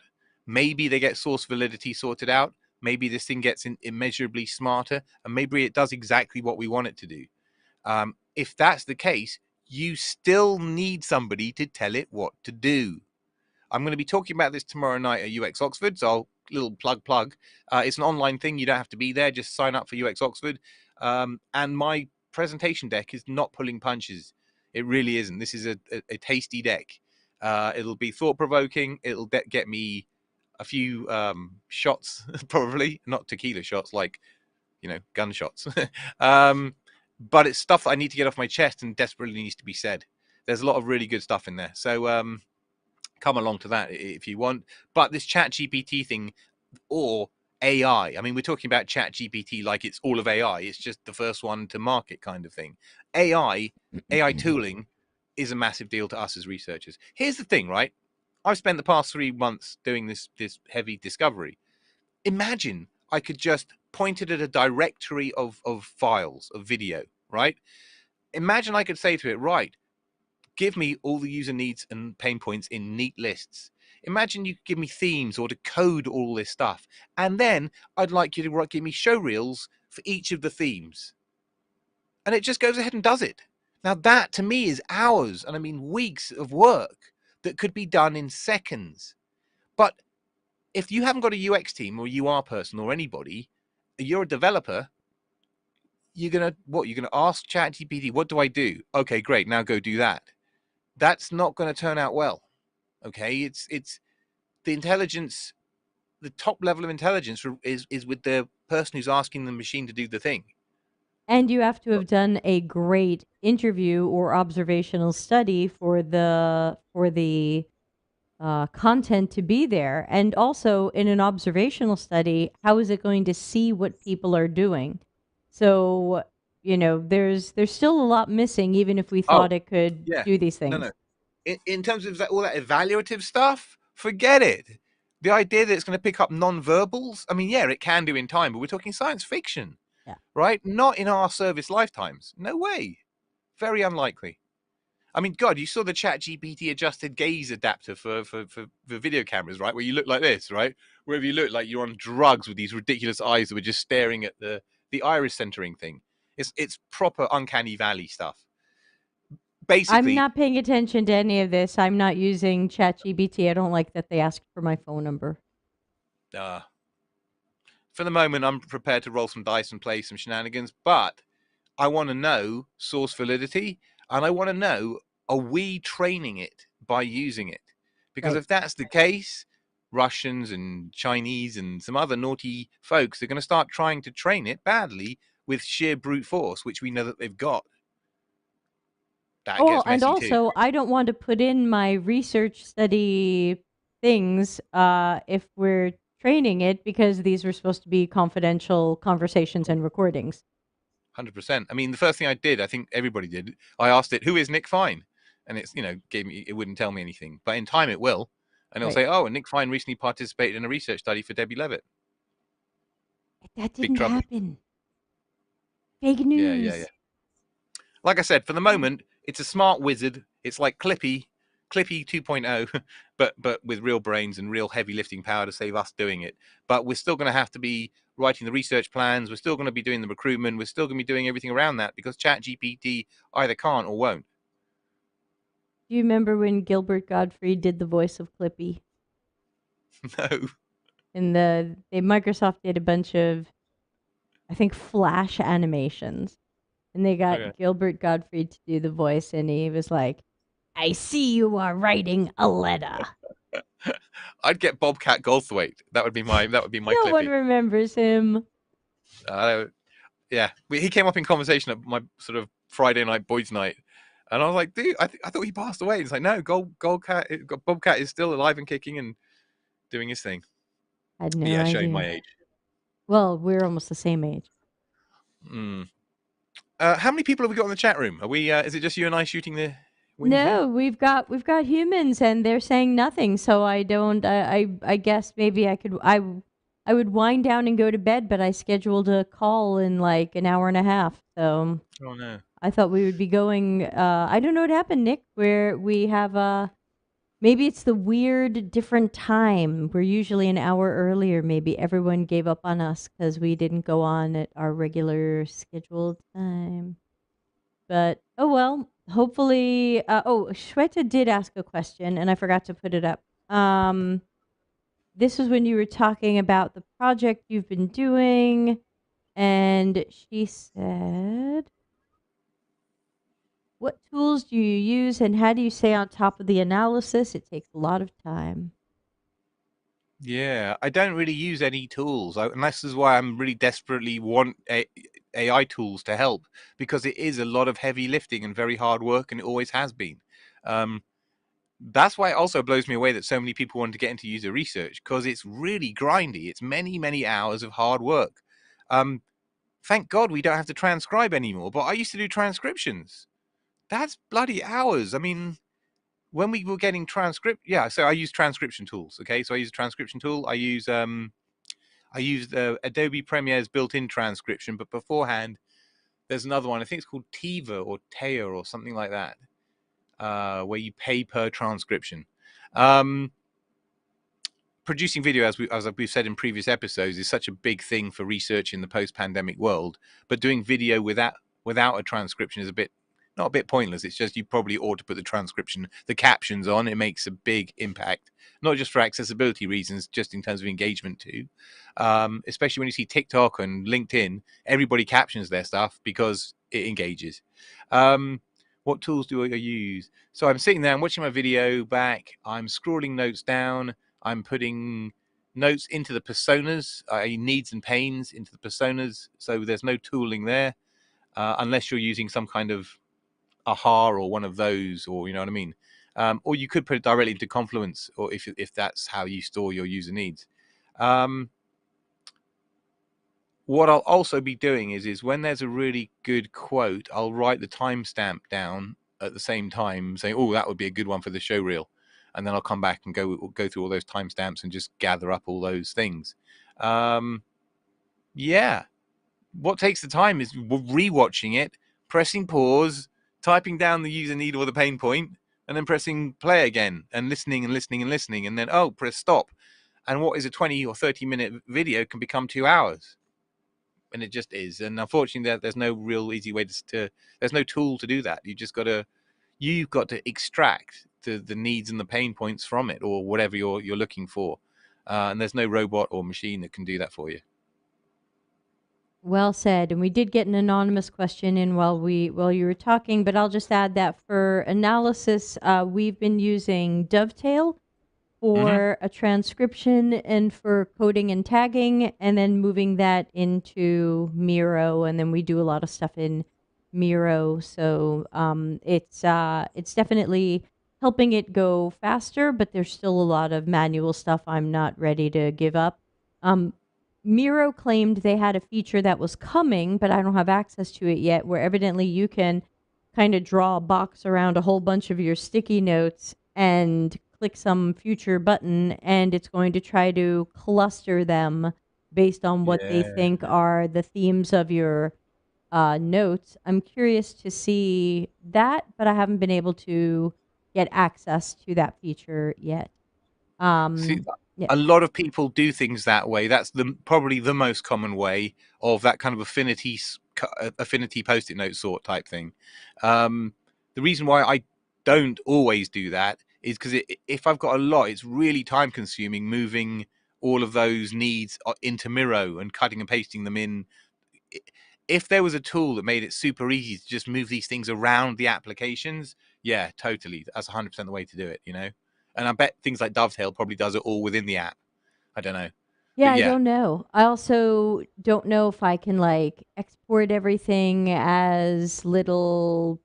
Maybe they get source validity sorted out. Maybe this thing gets immeasurably smarter, and maybe it does exactly what we want it to do. If that's the case, you still need somebody to tell it what to do. I'm going to be talking about this tomorrow night at UX Oxford, so I'll little plug. It's an online thing. You don't have to be there. Just sign up for UX Oxford. And my presentation deck is not pulling punches. It really isn't. This is a tasty deck. It'll be thought-provoking. It'll get me a few shots, probably. Not tequila shots, like, gunshots. But it's stuff that I need to get off my chest and desperately needs to be said. There's a lot of really good stuff in there. So come along to that if you want. But this chat GPT thing, or AI, I mean, we're talking about chat GPT like it's all of AI. It's just the first one to market kind of thing. AI tooling is a massive deal to us as researchers. Here's the thing, right? I've spent the past 3 months doing this heavy discovery. Imagine I could just point it at a directory of files, of video, right? Imagine I could say to it, right, give me all the user needs and pain points in neat lists. Imagine you could give me themes or to code all this stuff. And then I'd like you to give me show reels for each of the themes. And it just goes ahead and does it. Now that to me is hours, and I mean weeks of work that could be done in seconds. But if you haven't got a UX team or UR person or anybody, you're a developer, you're gonna ask ChatGPT, what do I do? Okay, great, now go do that. That's not going to turn out well. Okay, it's the intelligence, the top level of intelligence is with the person who's asking the machine to do the thing. And you have to have done a great interview or observational study for the content to be there. And also, in an observational study, how is it going to see what people are doing? So, there's still a lot missing, even if we Oh, thought it could yeah, do these no, no. things. In terms of all that evaluative stuff, forget it. The idea that it's going to pick up non-verbals, I mean, yeah, it can do in time, but we're talking science fiction, Yeah. right? Not in our service lifetimes. No way. Very unlikely. I mean, God, you saw the Chat GPT adjusted gaze adapter for video cameras, right? Where you look like this, right? Wherever you look like you're on drugs with these ridiculous eyes that were just staring at the iris centering thing. It's proper uncanny valley stuff. I'm Basically, not paying attention to any of this. I'm not using ChatGPT. I don't like that they asked for my phone number. uh, for the moment, I'm prepared to roll some dice and play some shenanigans, but I want to know source validity, and I want to know, are we training it by using it? Because Right. if that's the case, Russians and Chinese and some other naughty folks are going to start trying to train it badly with sheer brute force, which we know that they've got. That Oh, gets and messy too. also, I don't want to put in my research study things if we're training it because these were supposed to be confidential conversations and recordings. 100%. I mean, the first thing I did, I think everybody did, I asked it, who is Nick Fine? And it's, gave me, it wouldn't tell me anything. But in time it will. And it'll Right. say, oh, and Nick Fine recently participated in a research study for Debbie Levitt. That Big didn't trouble. happen. Fake Yeah, yeah, yeah. news. Like I said, for the moment, it's a smart wizard. It's like Clippy 2.0, but with real brains and real heavy lifting power to save us doing it. But we're still going to have to be writing the research plans. We're still going to be doing the recruitment. We're still going to be doing everything around that because ChatGPT either can't or won't. Do you remember when Gilbert Gottfried did the voice of Clippy? No. And Microsoft did a bunch of, I think, Flash animations. And they Okay. got Gilbert Gottfried to do the voice, and he was like, I see you are writing a letter. I'd get Bobcat Goldthwait. That would be my No one Clippy. remembers him. Uh, yeah, he came up in conversation at my sort of Friday night boys' night, and I was like, dude, I thought he passed away. He's like, no, Bobcat is still alive and kicking and doing his thing. I had But no yeah, showing my idea. age. Well, we're almost the same age. Mm. How many people have we got in the chat room? Are we? Is it just you and I shooting the wind here? No, we've got humans, and they're saying nothing. So I don't. I guess maybe I would wind down and go to bed, but I scheduled a call in like an hour and a half. So Oh no. I thought we would be going. I don't know what happened, Nick. Where we have maybe it's the weird different time. We're usually an hour earlier. Maybe everyone gave up on us because we didn't go on at our regular scheduled time. But oh well. Hopefully, Shweta did ask a question, and I forgot to put it up. This was when you were talking about the project you've been doing, and she said, "What tools do you use, and how do you stay on top of the analysis? It takes a lot of time." Yeah, I don't really use any tools, and this is why I'm really desperately want AI tools to help because it is a lot of heavy lifting and very hard work, and it always has been. Um, that's why it also blows me away that so many people want to get into user research because it's really grindy. It's many, many hours of hard work. Um, thank God we don't have to transcribe anymore, but I used to do transcriptions. That's bloody hours. I mean, when we were getting transcript, yeah. So I use transcription tools. Okay, so I use a transcription tool. I used Adobe Premiere's built-in transcription, but beforehand, there's another one. I think it's called Tiva or Taya or something like that. where you pay per transcription. Um, Producing video, as we've said in previous episodes, is such a big thing for research in the post-pandemic world. But doing video without a transcription is a bit, not a bit pointless. It's just you probably ought to put the captions on. It makes a big impact, not just for accessibility reasons, just in terms of engagement too. Especially when you see TikTok and LinkedIn, everybody captions their stuff because it engages. What tools do I use? So I'm sitting there, I'm watching my video back, I'm scrolling notes down, I'm putting notes into the personas, needs and pains into the personas. So there's no tooling there, unless you're using some kind of AHA or one of those, or you know what I mean. Or you could put it directly into Confluence, or if that's how you store your user needs. What I'll also be doing is when there's a really good quote, I'll write the timestamp down at the same time, saying, "Oh, that would be a good one for the show reel," and then I'll come back and go through all those timestamps and just gather up all those things. Yeah, what takes the time is rewatching it, pressing pause, typing down the user need or the pain point, and then pressing play again and listening and listening and listening, and then press stop. And what is a 20 or 30-minute video can become 2 hours. And it just is. And unfortunately, there's no real easy way to there's no tool to do that. You've got to extract the needs and the pain points from it, or whatever you're looking for. And there's no robot or machine that can do that for you. Well said. And we did get an anonymous question in while you were talking, but I'll just add that for analysis, we've been using Dovetail Mm-hmm. for a transcription and for coding and tagging, and then moving that into Miro, and then we do a lot of stuff in Miro. So it's definitely helping it go faster, but there's still a lot of manual stuff I'm not ready to give up. Miro claimed they had a feature that was coming, but I don't have access to it yet, where evidently you can kind of draw a box around a whole bunch of your sticky notes and click some future button, and it's going to try to cluster them based on what they Yeah. think are the themes of your notes. I'm curious to see that, but I haven't been able to get access to that feature yet. See, Yeah. a lot of people do things that way. That's probably the most common way of that kind of affinity post-it note sort type thing. The reason why I don't always do that is because if I've got a lot, it's really time consuming moving all of those needs into Miro and cutting and pasting them in. If there was a tool that made it super easy to just move these things around the applications, yeah, totally, that's 100% the way to do it, you know. And I bet things like Dovetail probably does it all within the app. I don't know, Yeah, but I yeah, don't know. I also don't know if I can like export everything as little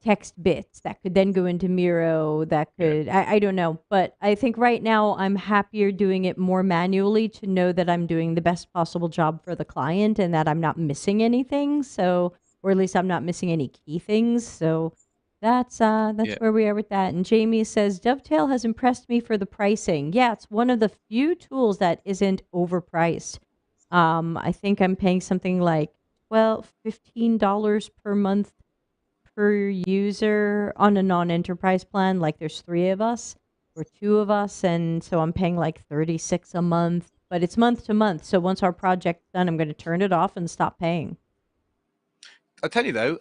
text bits that could then go into Miro. That yeah, could, I don't know. But I think right now I'm happier doing it more manually to know that I'm doing the best possible job for the client and that I'm not missing anything. So, or at least I'm not missing any key things. So that's yeah. where we are with that. And Jamie says Dovetail has impressed me for the pricing. Yeah, it's one of the few tools that isn't overpriced. I think I'm paying something like $15 per month per user on a non-enterprise plan. Like there's 3 of us or 2 of us, and so I'm paying like 36 a month, but it's month to month. So once our project's done, I'm going to turn it off and stop paying. I'll tell you though,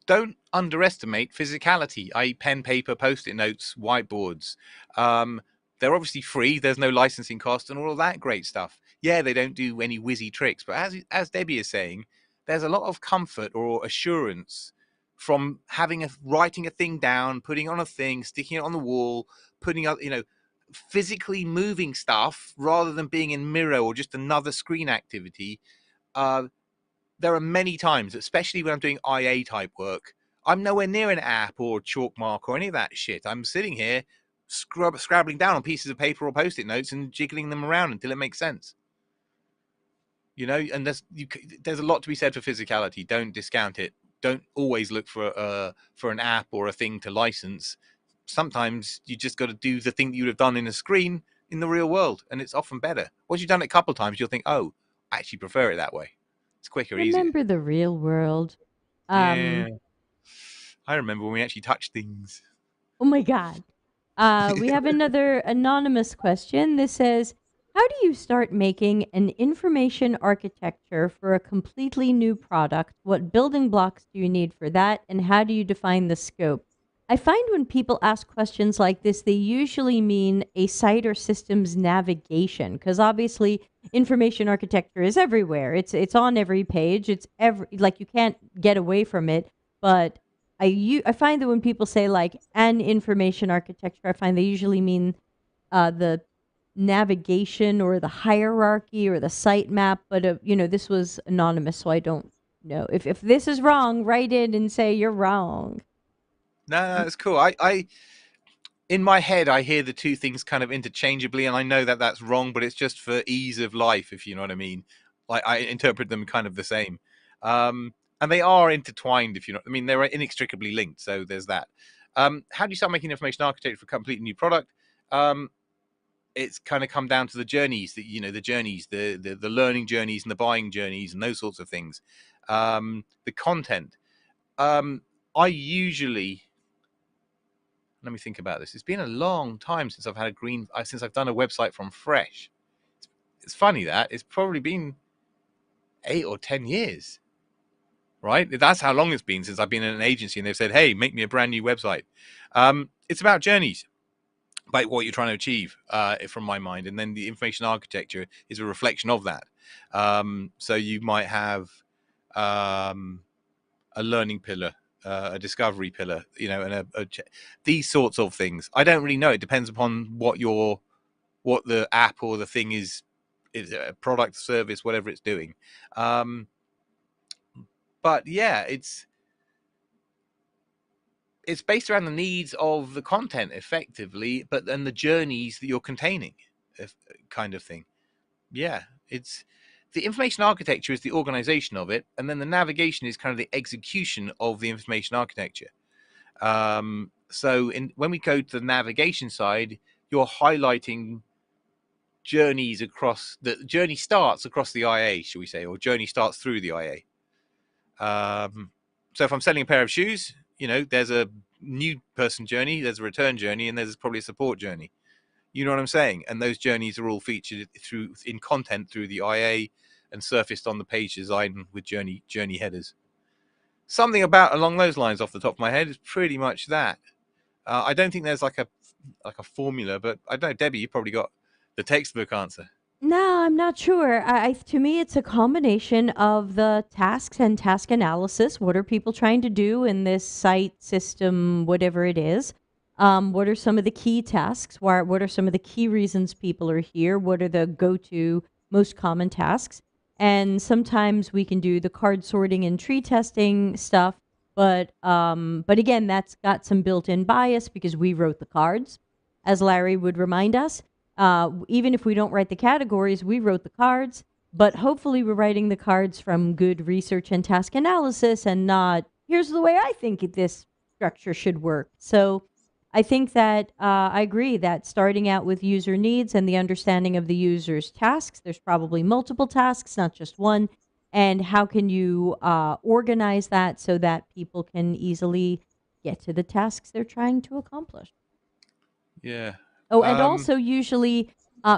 don't underestimate physicality, i.e., pen, paper, post-it notes, whiteboards. Um, they're obviously free. There's no licensing cost and all of that great stuff. Yeah, they don't do any whizzy tricks, but as Debbie is saying, there's a lot of comfort or assurance from writing a thing down, putting on a thing, sticking it on the wall, putting up, physically moving stuff rather than being in Miro or just another screen activity. Uh, there are many times, especially when I'm doing IA type work, I'm nowhere near an app or Chalkmark or any of that shit. I'm sitting here scrabbling down on pieces of paper or post-it notes and jiggling them around until it makes sense. And there's a lot to be said for physicality. Don't discount it. Don't always look for an app or a thing to license. Sometimes you just got to do the thing that you would have done in a screen in the real world, and it's often better. Once you've done it a couple of times, you'll think, oh, I actually prefer it that way. It's quicker, easier. Remember the real world. Yeah, Um, I remember when we actually touched things. Oh my God. We have another anonymous question. This says, how do you start making an information architecture for a completely new product? What building blocks do you need for that? And how do you define the scope? I find when people ask questions like this, they usually mean a site or system's navigation, because obviously information architecture is everywhere. It's on every page. It's every like you can't get away from it. But I find that when people say like an information architecture, I find they usually mean the navigation or the hierarchy or the site map. But this was anonymous, so I don't know. If this is wrong, write in and say you're wrong. No, it's cool. I in my head, I hear the two things kind of interchangeably, and I know that that's wrong, but it's just for ease of life, if you know what I mean. Like I interpret them kind of the same, and they are intertwined. If you know, I mean, they're inextricably linked. So there's that. How do you start making information architecture for a completely new product? It's kind of come down to the journeys that the journeys, the learning journeys and the buying journeys and those sorts of things. The content. I usually let me think about this. It's been a long time since since I've done a website from fresh. It's funny that it's probably been 8 or 10 years, right? That's how long it's been since I've been in an agency and they've said, "Hey, make me a brand new website." It's about journeys, about what you're trying to achieve, from my mind, and then the information architecture is a reflection of that. So you might have um, a learning pillar, a discovery pillar, and these sorts of things. I don't really know. It depends upon what the app or the thing is a product, service, whatever it's doing. But yeah, it's based around the needs of the content, effectively, but then the journeys that you're containing, kind of thing. Yeah, it's the information architecture is the organization of it, and then the navigation is kind of the execution of the information architecture. So when we go to the navigation side, you're highlighting journeys across the journey starts across the IA, shall we say, or journey starts through the IA. So if I'm selling a pair of shoes, there's a new person journey, there's a return journey, and there's probably a support journey. You know what I'm saying? And those journeys are all featured in content through the IA and surfaced on the page design with journey headers. Something about along those lines off the top of my head is pretty much that. I don't think there's like a formula, but I don't know, Debbie, you probably got the textbook answer. No, I'm not sure. To me, it's a combination of the tasks and task analysis. What are people trying to do in this site system, whatever it is? What are some of the key tasks? What are some of the key reasons people are here? What are the go-to most common tasks? And sometimes we can do the card sorting and tree testing stuff, but again, that's got some built-in bias because we wrote the cards, as Larry would remind us. Even if we don't write the categories, we wrote the cards, but hopefully we're writing the cards from good research and task analysis and not, here's the way I think this structure should work. So I think that I agree that starting out with user needs and the understanding of the user's tasks, there's probably multiple tasks, not just one. And how can you organize that so that people can easily get to the tasks they're trying to accomplish? Yeah. Oh, and also usually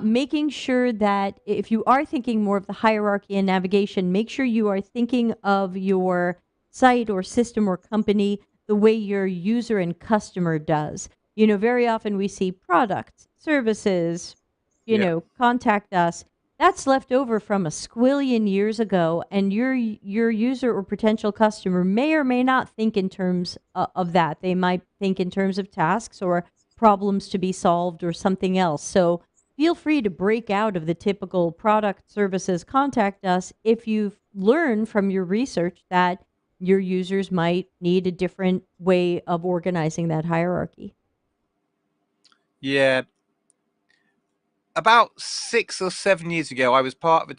making sure that if you are thinking more of the hierarchy and navigation, make sure you are thinking of your site or system or company the way your user and customer does. Very often we see products, services, Yeah. contact us. That's left over from a squillion years ago, and your user or potential customer may or may not think in terms of that. They might think in terms of tasks or problems to be solved or something else. So feel free to break out of the typical product, services, contact us if you've learned from your research that your users might need a different way of organizing that hierarchy. Yeah. About 6 or 7 years ago, I was part of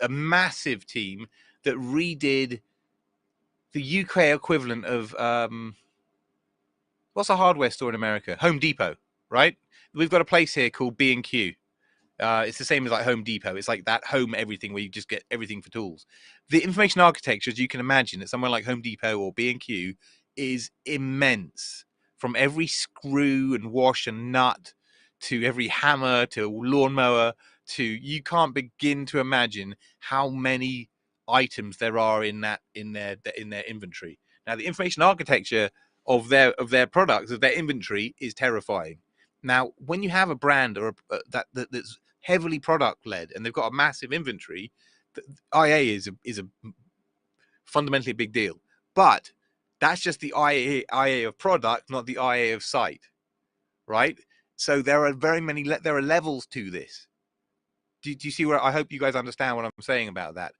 a massive team that redid the UK equivalent of what's a hardware store in America? Home Depot, right? We've got a place here called B&Q. It's the same as like Home Depot. It's like that home everything where you just get everything for tools. The information architecture, as you can imagine, at somewhere like Home Depot or B&Q is immense from every screw and wash and nut to every hammer to lawnmower to, you can't begin to imagine how many items there are in their inventory. Now, the information architecture of their products, of their inventory, is terrifying. Now, when you have a brand or that's heavily product led and they've got a massive inventory, the IA is a fundamentally a big deal. But that's just the IA of product, not the IA of site, right? So there are there are levels to this. Do you see where, I hope you guys understand what I'm saying about that?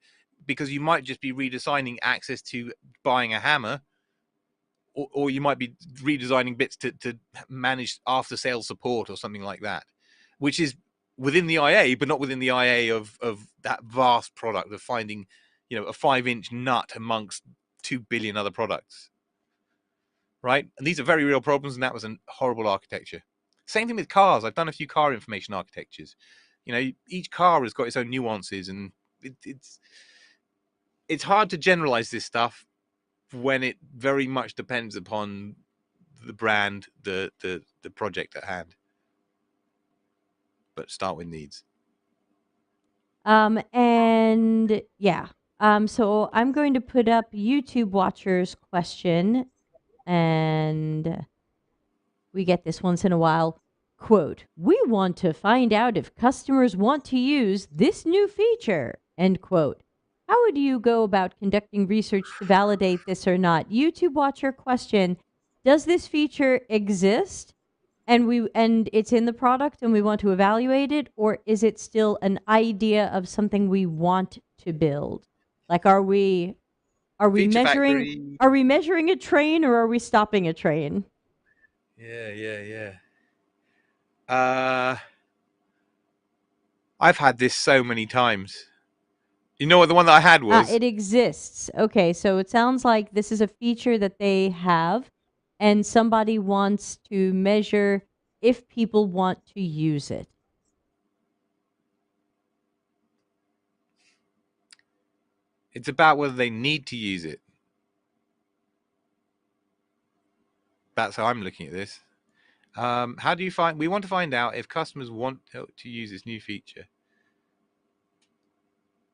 Because you might just be redesigning access to buying a hammer, or you might be redesigning bits to manage after sales support or something like that, which is within the IA, but not within the IA of that vast product of finding, a 5-inch nut amongst 2 billion other products, right? And these are very real problems, and that was a horrible architecture. Same thing with cars. I've done a few car information architectures. Each car has got its own nuances, and it's hard to generalize this stuff when it very much depends upon the brand, the project at hand. But start with needs. And yeah. So I'm going to put up YouTube watchers question, and we get this once in a while. Quote, "We want to find out if customers want to use this new feature," end quote. How would you go about conducting research to validate this or not? YouTube watcher question, does this feature exist and it's in the product and we want to evaluate it, or is it still an idea of something we want to build? Like, are we Feature measuring factory. are we measuring a train, or are we stopping a train? Yeah. I've had this so many times. You know what the one that I had was? It exists. Okay, so it sounds like this is a feature that they have, and somebody wants to measure if people want to use it. It's about whether they need to use it. That's how I'm looking at this. How do you find? We want to find out if customers want to use this new feature.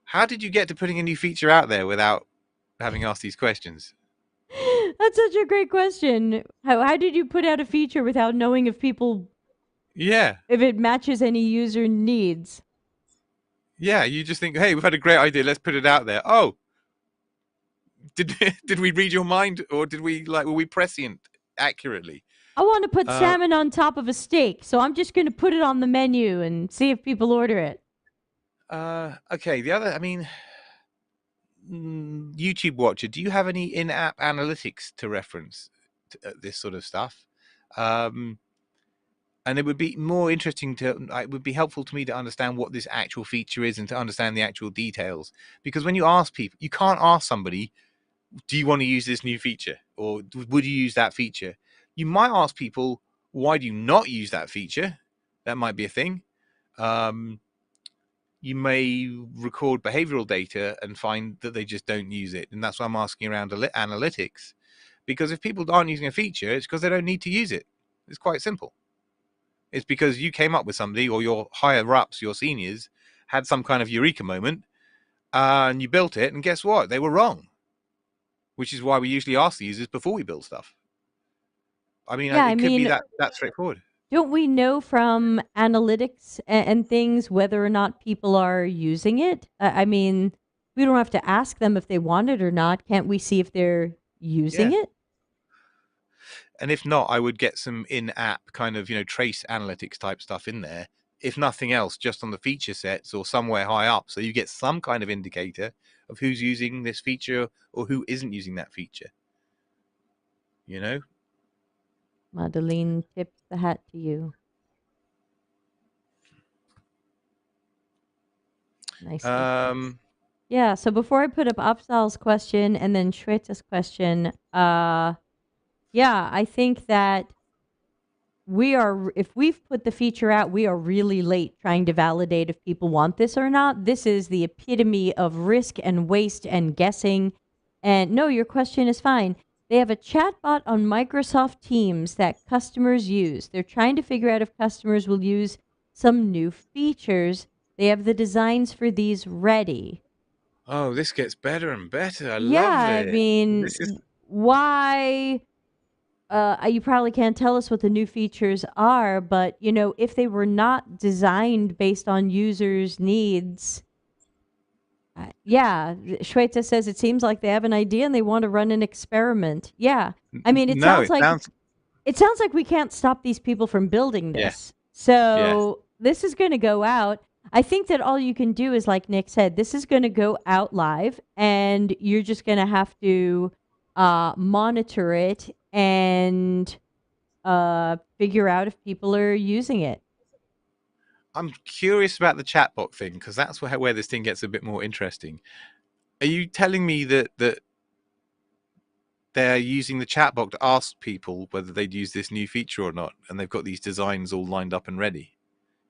How did you get to putting a new feature out there without having asked these questions? That's such a great question. How did you put out a feature without knowing if Yeah, it matches any user needs? yeah. You just think, hey, we've had a great idea. Let's put it out there. Oh, did did we read your mind, or were we prescient accurately? I want to put Uh, salmon on top of a steak, so I'm just going to put it on the menu and see if people order it. okay. The other, I mean, YouTube watcher, do you have any in-app analytics to reference this sort of stuff? And it would be more interesting it would be helpful to me to understand what this actual feature is and to understand the actual details. Because when you ask people, you can't ask somebody, do you want to use this new feature? Or would you use that feature? You might ask people, why do you not use that feature? That might be a thing. You may record behavioral data and find that they just don't use it. And that's why I'm asking around analytics. Because if people aren't using a feature, it's because they don't need to use it. It's quite simple. It's because you came up with somebody, or your higher ups, your seniors, had some kind of eureka moment, and you built it, and guess what? They were wrong. Which is why we usually ask the users before we build stuff. I mean, Yeah, I it could be mean, that straightforward. don't we know from analytics and things whether or not people are using it? I mean, we don't have to ask them if they want it or not. Can't we see if they're using Yeah. it? And if not, I would get some in-app kind of, trace analytics type stuff in there. If nothing else, just on the feature sets or somewhere high up. So you get some kind of indicator of who's using this feature or who isn't using that feature. Madeline tips the hat to you. Nicely done. Yeah, so before I put up Afzal's question and then Shweta's question, yeah, I think that if we've put the feature out, we are really late trying to validate if people want this or not. This is the epitome of risk and waste and guessing. And no, your question is fine. They have a chatbot on Microsoft Teams that customers use. They're trying to figure out if customers will use some new features. They have the designs for these ready. Oh, this gets better and better. I Yeah, love I it. mean, This is why? You probably can't tell us what the new features are, but if they were not designed based on users' needs, yeah, Schweitzer says it seems like they have an idea and they want to run an experiment. Yeah, I mean, it no. sounds It like sounds we can't stop these people from building yeah, this. yeah. So this is going to go out. I think that all you can do is, like Nick said, this is going to go out live, and you're just going to have to monitor it and figure out if people are using it. I'm curious about the chatbot thing because that's where this thing gets a bit more interesting. Are you telling me that they're using the chatbot to ask people whether they'd use this new feature or not, and they've got these designs all lined up and ready?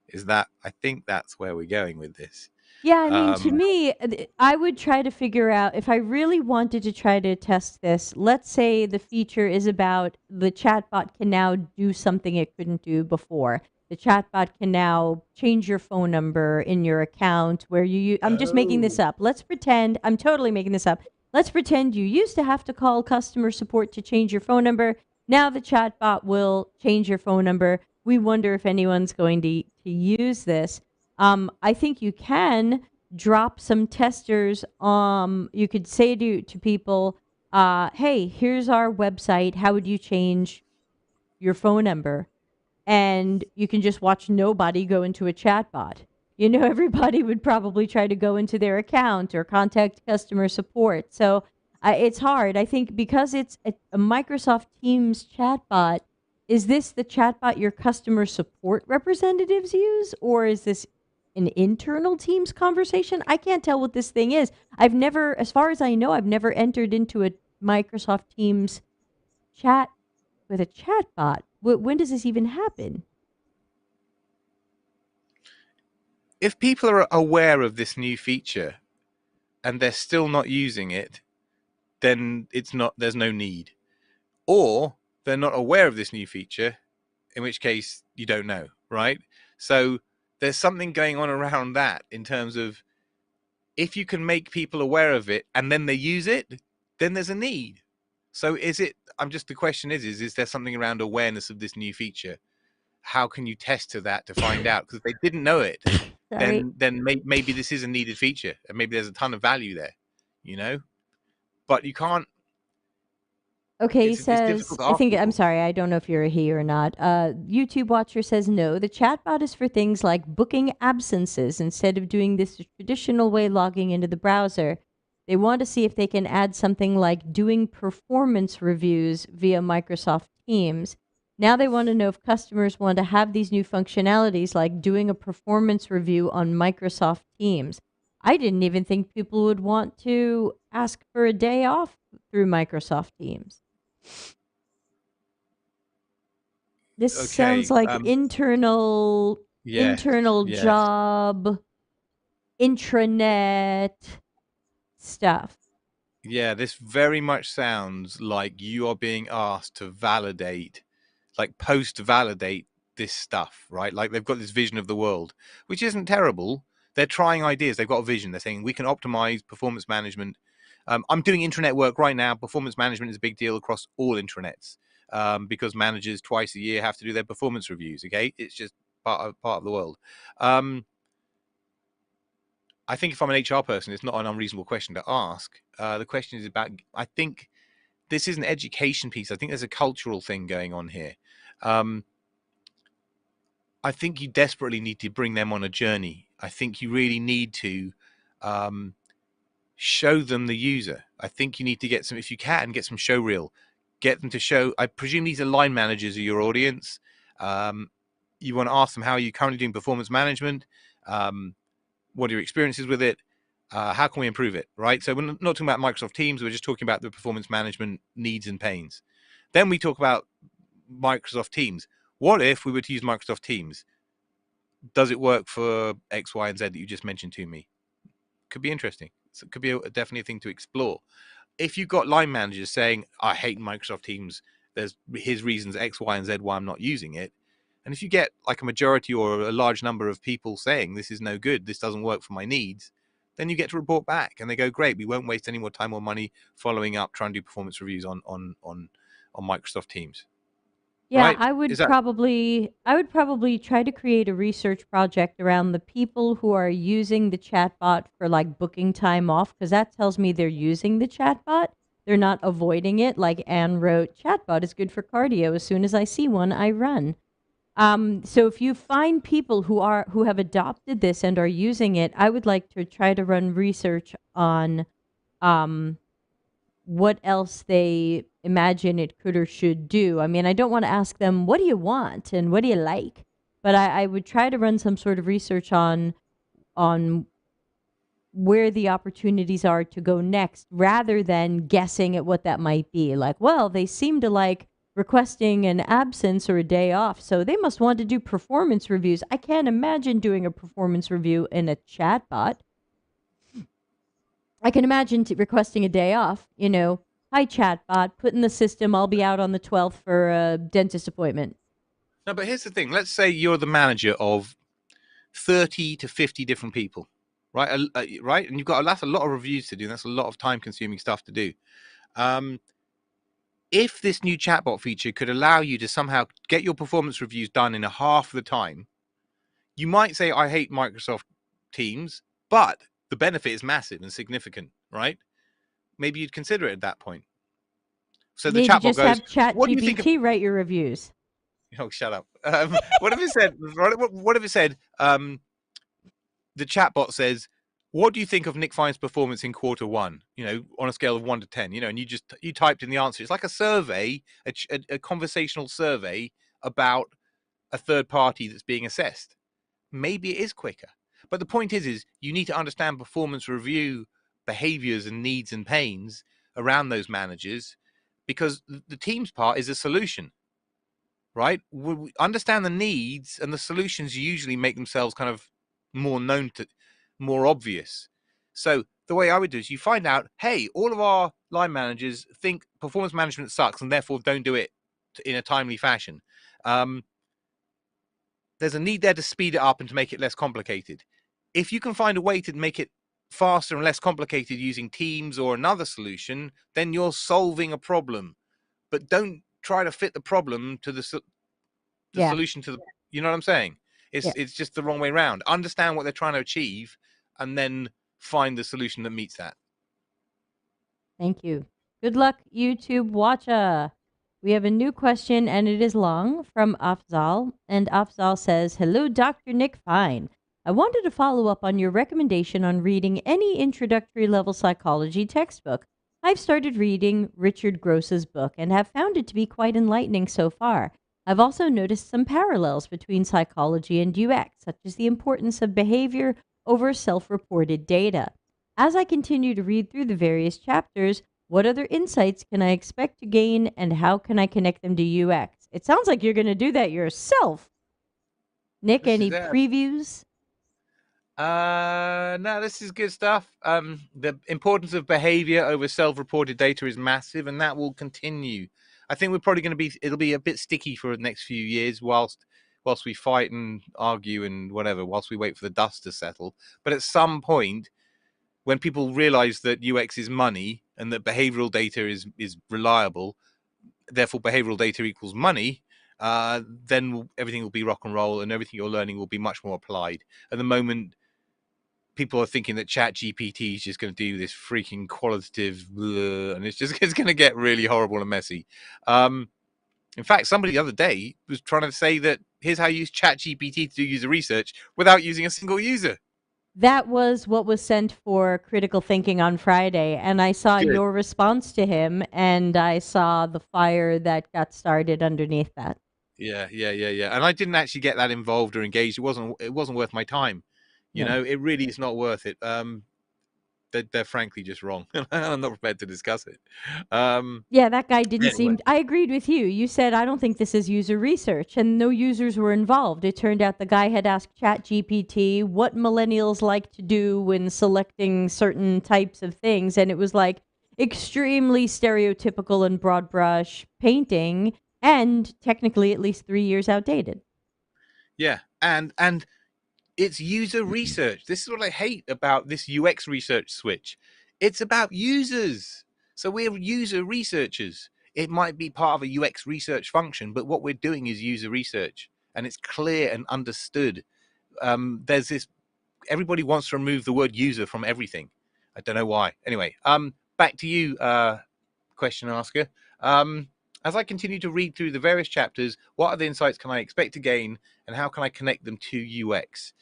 Is that? I think that's where we're going with this. Yeah, I mean, to Um, me, I would try to figure out if I really wanted to try to test this. Let's say the feature is about the chatbot can now do something it couldn't do before. The chatbot can now change your phone number in your account where I'm just making this oh, up. Let's pretend, I'm totally making this up. Let's pretend you used to have to call customer support to change your phone number. Now the chatbot will change your phone number. We wonder if anyone's going to use this. I think you can drop some testers. You could say to people, hey, here's our website. How would you change your phone number? And you can just watch nobody go into a chatbot. Everybody would probably try to go into their account or contact customer support. So it's hard. I think because it's a Microsoft Teams chatbot, is this the chatbot your customer support representatives use, or is this an internal Teams conversation? I can't tell what this thing is. I've never, as far as I know, I've never entered into a Microsoft Teams chat with a chatbot. When does this even happen? if people are aware of this new feature and they're still not using it, then it's not. There's no need. Or they're not aware of this new feature, in which case you don't know, right? So there's something going on around that in terms of if you can make people aware of it and then they use it, then there's a need. So is it? I'm just the question is there something around awareness of this new feature? How can you test to that to find out? Because if they didn't know it, Sorry. then maybe this is a needed feature and maybe there's a ton of value there, you know. But you can't. Okay, he It's says, difficult to I ask think, I'm people. sorry, I don't know if you're a he or not. YouTube Watcher says no. The chatbot is for things like booking absences instead of doing this traditional way logging into the browser. They want to see if they can add something like doing performance reviews via Microsoft Teams. Now they want to know if customers want to have these new functionalities like doing a performance review on Microsoft Teams. I didn't even think people would want to ask for a day off through Microsoft Teams. This sounds Okay. like internal Yeah. internal Yeah. job intranet stuff. Yeah. This very much sounds like you are being asked to validate, like post validate this stuff, right? Like they've got this vision of the world, which isn't terrible. They're trying ideas. They've got a vision. They're saying we can optimize performance management. I'm doing intranet work right now. Performance management is a big deal across all intranets because managers twice a year have to do their performance reviews. Okay, it's just part of the world. Um, I think if I'm an HR person, it's not an unreasonable question to ask. The question is about. I think this is an education piece. I think there's a cultural thing going on here. Um, I think you desperately need to bring them on a journey. I think you really need to um, show them the user. I think you need to get some, if you can, get some show reel. Get them to show. I presume these are line managers of your audience. Um, you want to ask them how are you currently doing performance management. Um, what are your experiences with it? How can we improve it? Right. So we're not talking about Microsoft Teams. We're just talking about the performance management needs and pains. Then we talk about Microsoft Teams. What if we were to use Microsoft Teams? Does it work for X, Y, and Z that you just mentioned to me? Could be interesting. So it could be definitely a thing to explore. if you've got line managers saying, I hate Microsoft Teams, there's his reasons X, Y, and Z why I'm not using it. And if you get like a majority or a large number of people saying this is no good, this doesn't work for my needs, then you get to report back and they go, great, we won't waste any more time or money following up, trying to do performance reviews on Microsoft Teams. Yeah, Right? Is that I would probably try to create a research project around the people who are using the chatbot for like booking time off, because that tells me they're using the chatbot. They're not avoiding it. Like Anne wrote, chatbot is good for cardio. As soon as I see one, I run. So if you find people who have adopted this and are using it, I would like to try to run research on um, what else they imagine it could or should do. I mean, I don't want to ask them, what do you want and what do you like? But I would try to run some sort of research on where the opportunities are to go next rather than guessing at what that might be. Like, well, they seem to like requesting an absence or a day off, so they must want to do performance reviews. I can't imagine doing a performance review in a chatbot. I can imagine requesting a day off, hi chatbot, put in the system, I'll be out on the 12th for a dentist appointment. no? But here's the thing. Let's say you're the manager of 30 to 50 different people, right? Right, and you've got that's a lot of reviews to do. That's a lot of time-consuming stuff to do. If this new chatbot feature could allow you to somehow get your performance reviews done in a half the time, you might say, I hate Microsoft Teams, but the benefit is massive and significant, right? Maybe you'd consider it at that point. So the Maybe chatbot just goes, have chat what do you think of... GPT write your reviews. Oh, shut up. What if it said, what if it said, the chatbot says, what do you think of Nick Fine's performance in Q1? On a scale of 1 to 10, and you typed in the answer. It's like a survey, a conversational survey about a third party that's being assessed. Maybe it is quicker. But the point is you need to understand performance review behaviors and needs and pains around those managers, because the team's part is a solution, right? We understand the needs, and the solutions usually make themselves kind of more known, to more obvious. So the way I would do is you find out, hey, all of our line managers think performance management sucks and therefore don't do it in a timely fashion. There's a need there to speed it up and to make it less complicated. If you can find a way to make it faster and less complicated using Teams or another solution, then you're solving a problem. But don't try to fit the problem to the solution to the... You know what I'm saying? It's just the wrong way around. Understand what they're trying to achieve and then find the solution that meets that. Thank you. Good luck, YouTube watcher. We have a new question, and it is long, from Afzal. And Afzal says, hello, Dr. Nick Fine. I wanted to follow up on your recommendation on reading any introductory level psychology textbook. I've started reading Richard Gross's book and have found it to be quite enlightening so far. I've also noticed some parallels between psychology and UX, such as the importance of behavior over self-reported data. As I continue to read through the various chapters, what other insights can I expect to gain, and how can I connect them to UX? It sounds like you're going to do that yourself. Nick, any previews? No, this is good stuff. The importance of behavior over self-reported data is massive, and that will continue. I think we're probably going to be... It'll be a bit sticky for the next few years whilst we fight and argue and whatever, whilst we wait for the dust to settle. But at some point, when people realize that UX is money and that behavioral data is reliable, therefore behavioral data equals money, then everything will be rock and roll, and everything you're learning will be much more applied. At the moment, people are thinking that ChatGPT is just going to do this freaking qualitative, and it's going to get really horrible and messy. In fact, somebody the other day was trying to say that here's how you use ChatGPT to do user research without using a single user. That was what was sent for critical thinking on Friday, and I saw your response to him, and I saw the fire that got started underneath that. Yeah. And I didn't actually get that involved or engaged. It wasn't worth my time. You know, it really is not worth it. They're frankly just wrong. I'm not prepared to discuss it. Yeah, that guy didn't seem... I agreed with you. You said, I don't think this is user research, and no users were involved. It turned out the guy had asked ChatGPT what millennials like to do when selecting certain types of things, and it was like, extremely stereotypical and broad brush painting, and technically at least 3 years outdated. Yeah, and it's user research. This is what I hate about this UX research switch. It's about users. So we're user researchers. It might be part of a UX research function, but what we're doing is user research, and it's clear and understood. There's this. Everybody wants to remove the word user from everything. I don't know why. Anyway, back to you, question asker. As I continue to read through the various chapters, what other insights can I expect to gain, and how can I connect them to UX?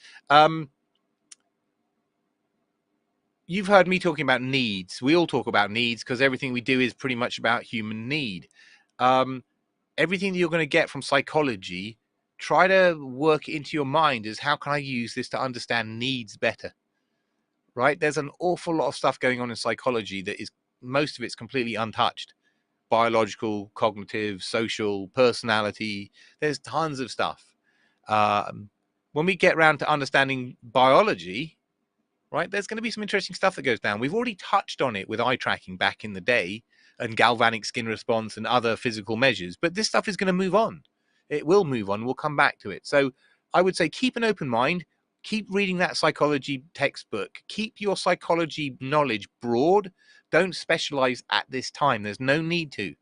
You've heard me talking about needs. We all talk about needs because everything we do is pretty much about human need. Everything that you're going to get from psychology, try to work it into your mind as how can I use this to understand needs better, right? There's an awful lot of stuff going on in psychology that is, most of it's completely untouched. Biological, cognitive, social, personality. There's tons of stuff. When we get around to understanding biology, right, there's going to be some interesting stuff that goes down. We've already touched on it with eye tracking back in the day and galvanic skin response and other physical measures, but this stuff is going to move on. It will move on. We'll come back to it. So I would say keep an open mind, keep reading that psychology textbook, keep your psychology knowledge broad. Don't specialize at this time. There's no need to.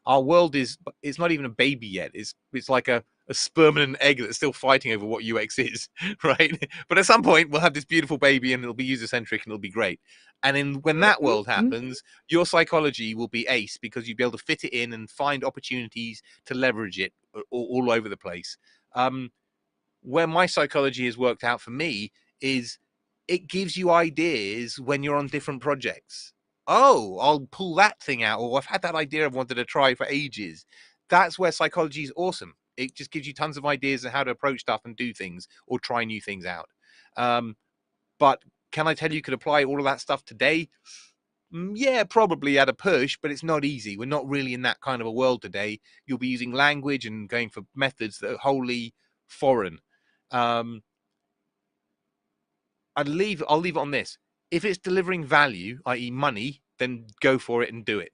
Our world is, it's not even a baby yet. It's like a sperm and an egg that's still fighting over what UX is, right? But at some point we'll have this beautiful baby and it'll be user centric and it'll be great. And in when that world happens, your psychology will be ace because you'll be able to fit it in and find opportunities to leverage it all over the place. Where my psychology has worked out for me is it gives you ideas when you're on different projects. Oh, I'll pull that thing out, or I've had that idea I've wanted to try for ages. That's where psychology is awesome. It just gives you tons of ideas on how to approach stuff and do things or try new things out. But can I tell you could apply all of that stuff today? Yeah, probably at a push, but it's not easy. We're not really in that kind of a world today. You'll be using language and going for methods that are wholly foreign. Um, I'll leave it on this. If it's delivering value, i.e., money, then go for it and do it.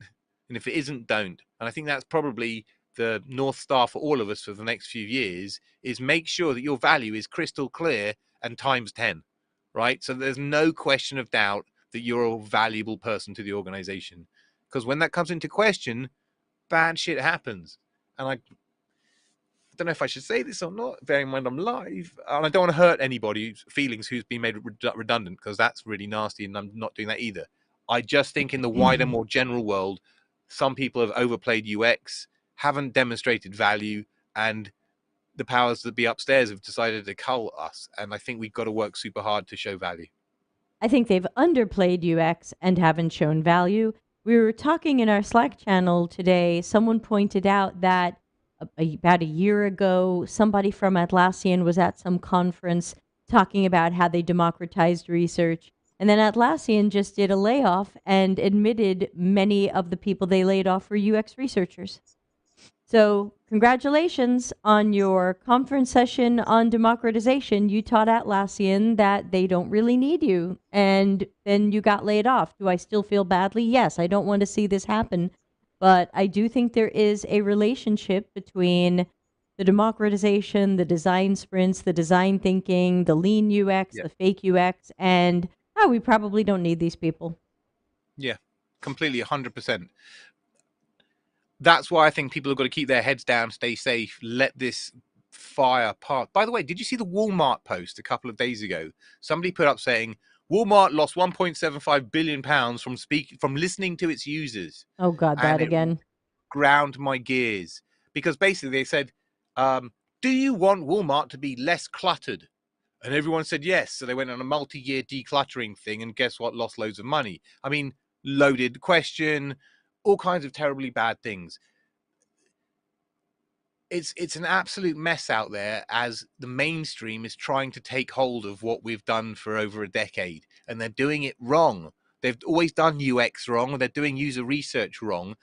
And if it isn't, don't. And I think that's probably the North Star for all of us for the next few years is make sure that your value is crystal clear and times 10, right? So there's no question of doubt that you're a valuable person to the organization. Because when that comes into question, bad shit happens. And I don't know if I should say this or not, bearing in mind I'm live, and I don't want to hurt anybody's feelings who's been made redundant because that's really nasty, and I'm not doing that either. I just think in the wider, more general world, some people have overplayed UX, haven't demonstrated value, and the powers that be upstairs have decided to cull us. And I think we've got to work super hard to show value. I think they've underplayed UX and haven't shown value. We were talking in our Slack channel today. Someone pointed out that about a year ago, somebody from Atlassian was at some conference talking about how they democratized research. And then Atlassian just did a layoff and admitted many of the people they laid off were UX researchers. So, congratulations on your conference session on democratization. You taught Atlassian that they don't really need you, and then you got laid off. Do I still feel badly? Yes, I don't want to see this happen. But I do think there is a relationship between the democratization, the design sprints, the design thinking, the lean UX, Yeah. the fake UX, and we probably don't need these people. Yeah, completely 100%. That's why I think people have got to keep their heads down, stay safe, let this fire part. By the way, did you see the Walmart post a couple of days ago? Somebody put up saying Walmart lost 1.75 billion pounds from listening to its users, Oh, God, and that it again. ground my gears because basically they said, "Do you want Walmart to be less cluttered?" And everyone said yes. So they went on a multi-year decluttering thing, and guess what? Lost loads of money. I mean, loaded question, all kinds of terribly bad things. It's an absolute mess out there as the mainstream is trying to take hold of what we've done for over a decade, and they're doing it wrong. They've always done UX wrong. They're doing user research wrong.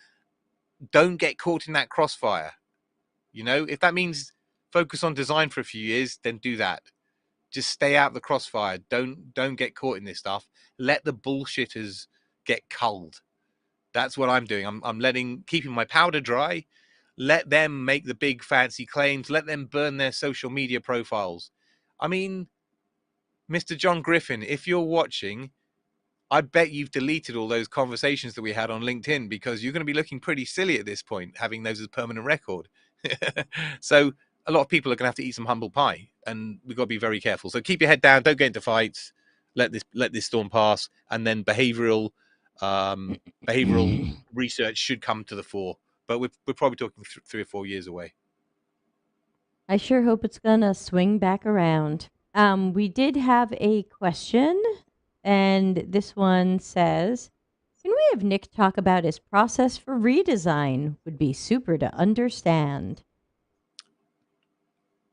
Don't get caught in that crossfire. You know, if that means focus on design for a few years, then do that. Just stay out of the crossfire. Don't get caught in this stuff. Let the bullshitters get culled. That's what I'm doing. I'm keeping my powder dry. Let them make the big fancy claims. Let them burn their social media profiles. I mean, Mr. John Griffin, if you're watching, I bet you've deleted all those conversations that we had on LinkedIn, because you're going to be looking pretty silly at this point, having those as a permanent record. So a lot of people are going to have to eat some humble pie, and we've got to be very careful. So keep your head down. Don't get into fights. Let this storm pass, and then behavioral research should come to the fore. But we're probably talking 3 or 4 years away. I sure hope it's gonna swing back around. We did have a question, and this one says, "Can we have Nick talk about his process for redesign? Would be super to understand."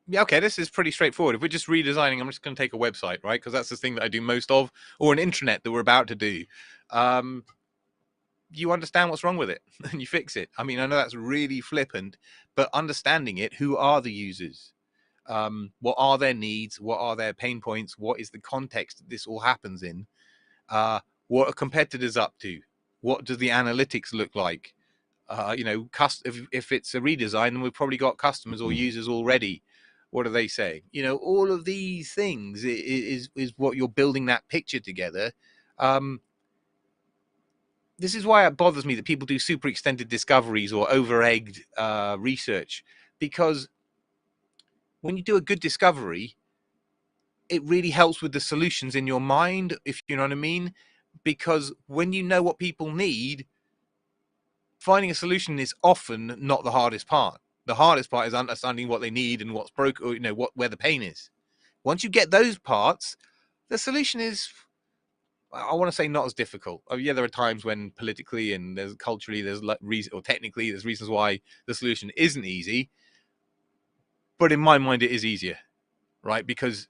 Yeah, okay, this is pretty straightforward. If we're just redesigning, I'm just going to take a website, right? Because that's the thing that I do most of, or an intranet that we're about to do. You understand what's wrong with it and you fix it. I mean, I know that's really flippant, but understanding it, who are the users? What are their needs? What are their pain points? What is the context that this all happens in? What are competitors up to? What do the analytics look like? If it's a redesign, then we've probably got customers or users already. What are they saying? All of these things is what you're building that picture together. This is why it bothers me that people do super extended discoveries or over-egged research, because when you do a good discovery, it really helps with the solutions in your mind, if you know what I mean. Because when you know what people need, finding a solution is often not the hardest part. The hardest part is understanding what they need and what's broke, or where the pain is. Once you get those parts, the solution is, I want to say, not as difficult. Oh, yeah, there are times when politically and there's culturally there's reason, or technically there's reasons why the solution isn't easy. But in my mind, it is easier, right? Because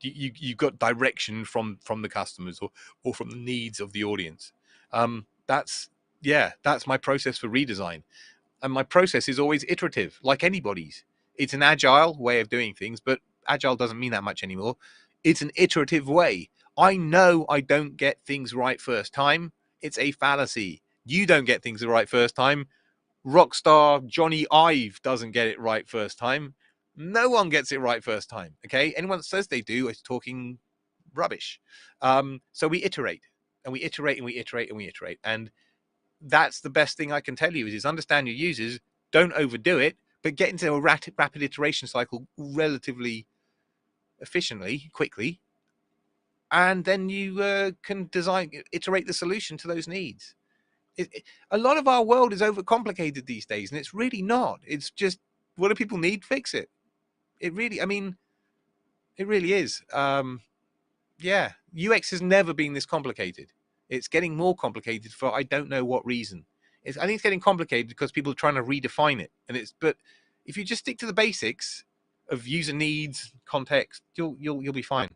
you got direction from the customers, or from the needs of the audience. That's my process for redesign. And my process is always iterative, like anybody's. It's an agile way of doing things, but agile doesn't mean that much anymore. It's an iterative way. I know I don't get things right first time. It's a fallacy. You don't get things right first time. Rockstar Johnny Ive doesn't get it right first time. No one gets it right first time. Okay, anyone that says they do is talking rubbish. So we iteration, and we iterate, and we iterate, and we iterate, and that's the best thing I can tell you is understand your users, don't overdo it, but get into a rapid iteration cycle relatively efficiently, quickly, and then you can iterate the solution to those needs. A lot of our world is overcomplicated these days, and it's really not. It's just, what do people need? Fix it. It really, I mean, it really is. Yeah, UX has never been this complicated. It's getting more complicated for I don't know what reason. I think it's getting complicated because people are trying to redefine it, but if you just stick to the basics of user needs, context, you'll be fine.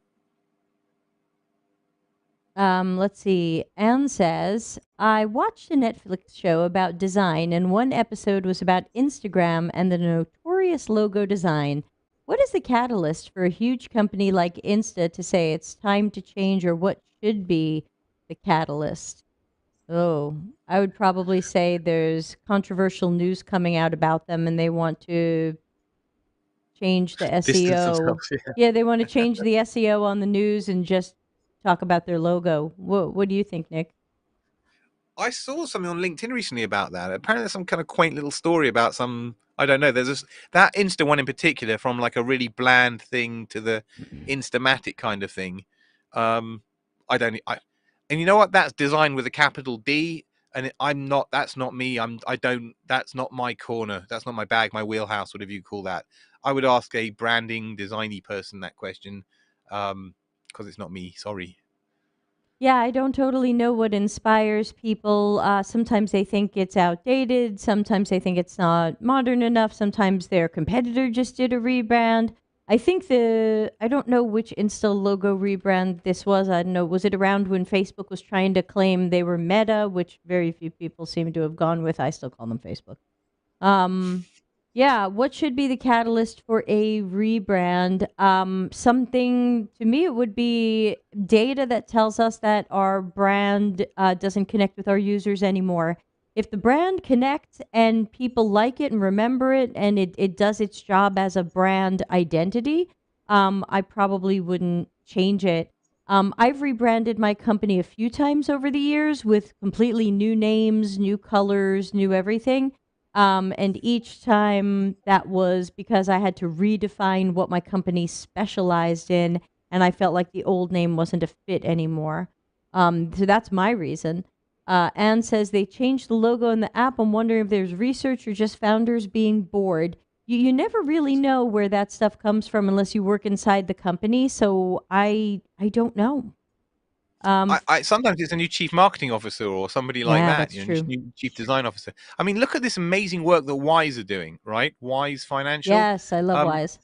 Let's see. Anne says, "I watched a Netflix show about design, and one episode was about Instagram and the notorious logo design. What is the catalyst for a huge company like Insta to say it's time to change, or what should be the catalyst?" Oh, I would probably say there's controversial news coming out about them, and they want to change the Distance SEO. themselves. Yeah. Yeah, they want to change the SEO on the news and just talk about their logo. What do you think, Nick? I saw something on LinkedIn recently about that. Apparently, there's some kind of quaint little story about some. I don't know. There's that Insta one in particular, from like a really bland thing to the Instamatic kind of thing. Um, I don't. And you know what? That's designed with a capital D, and I'm not. That's not me. I don't. That's not my corner. That's not my bag. My wheelhouse. Whatever you call that. I would ask a branding designy person that question, because it's not me. Sorry. Yeah, I don't totally know what inspires people. Sometimes they think it's outdated. Sometimes they think it's not modern enough. Sometimes their competitor just did a rebrand. I don't know which Insta logo rebrand this was. I don't know. Was it around when Facebook was trying to claim they were Meta, which very few people seem to have gone with? I still call them Facebook. Um, yeah, what should be the catalyst for a rebrand? Something, to me, it would be data that tells us that our brand doesn't connect with our users anymore. if the brand connects and people like it and remember it and it does its job as a brand identity, I probably wouldn't change it. I've rebranded my company a few times over the years with completely new names, new colors, new everything. And each time that was because I had to redefine what my company specialized in, and I felt like the old name wasn't a fit anymore. So that's my reason. Anne says they changed the logo in the app. I'm wondering if there's research or just founders being bored. You never really know where that stuff comes from unless you work inside the company. So I don't know. I sometimes it's a new chief marketing officer or somebody like Yeah, that, that's you know, true. new chief design officer. I mean, look at this amazing work that Wise are doing, right? Wise Financial. Yes, I love Um, Wise.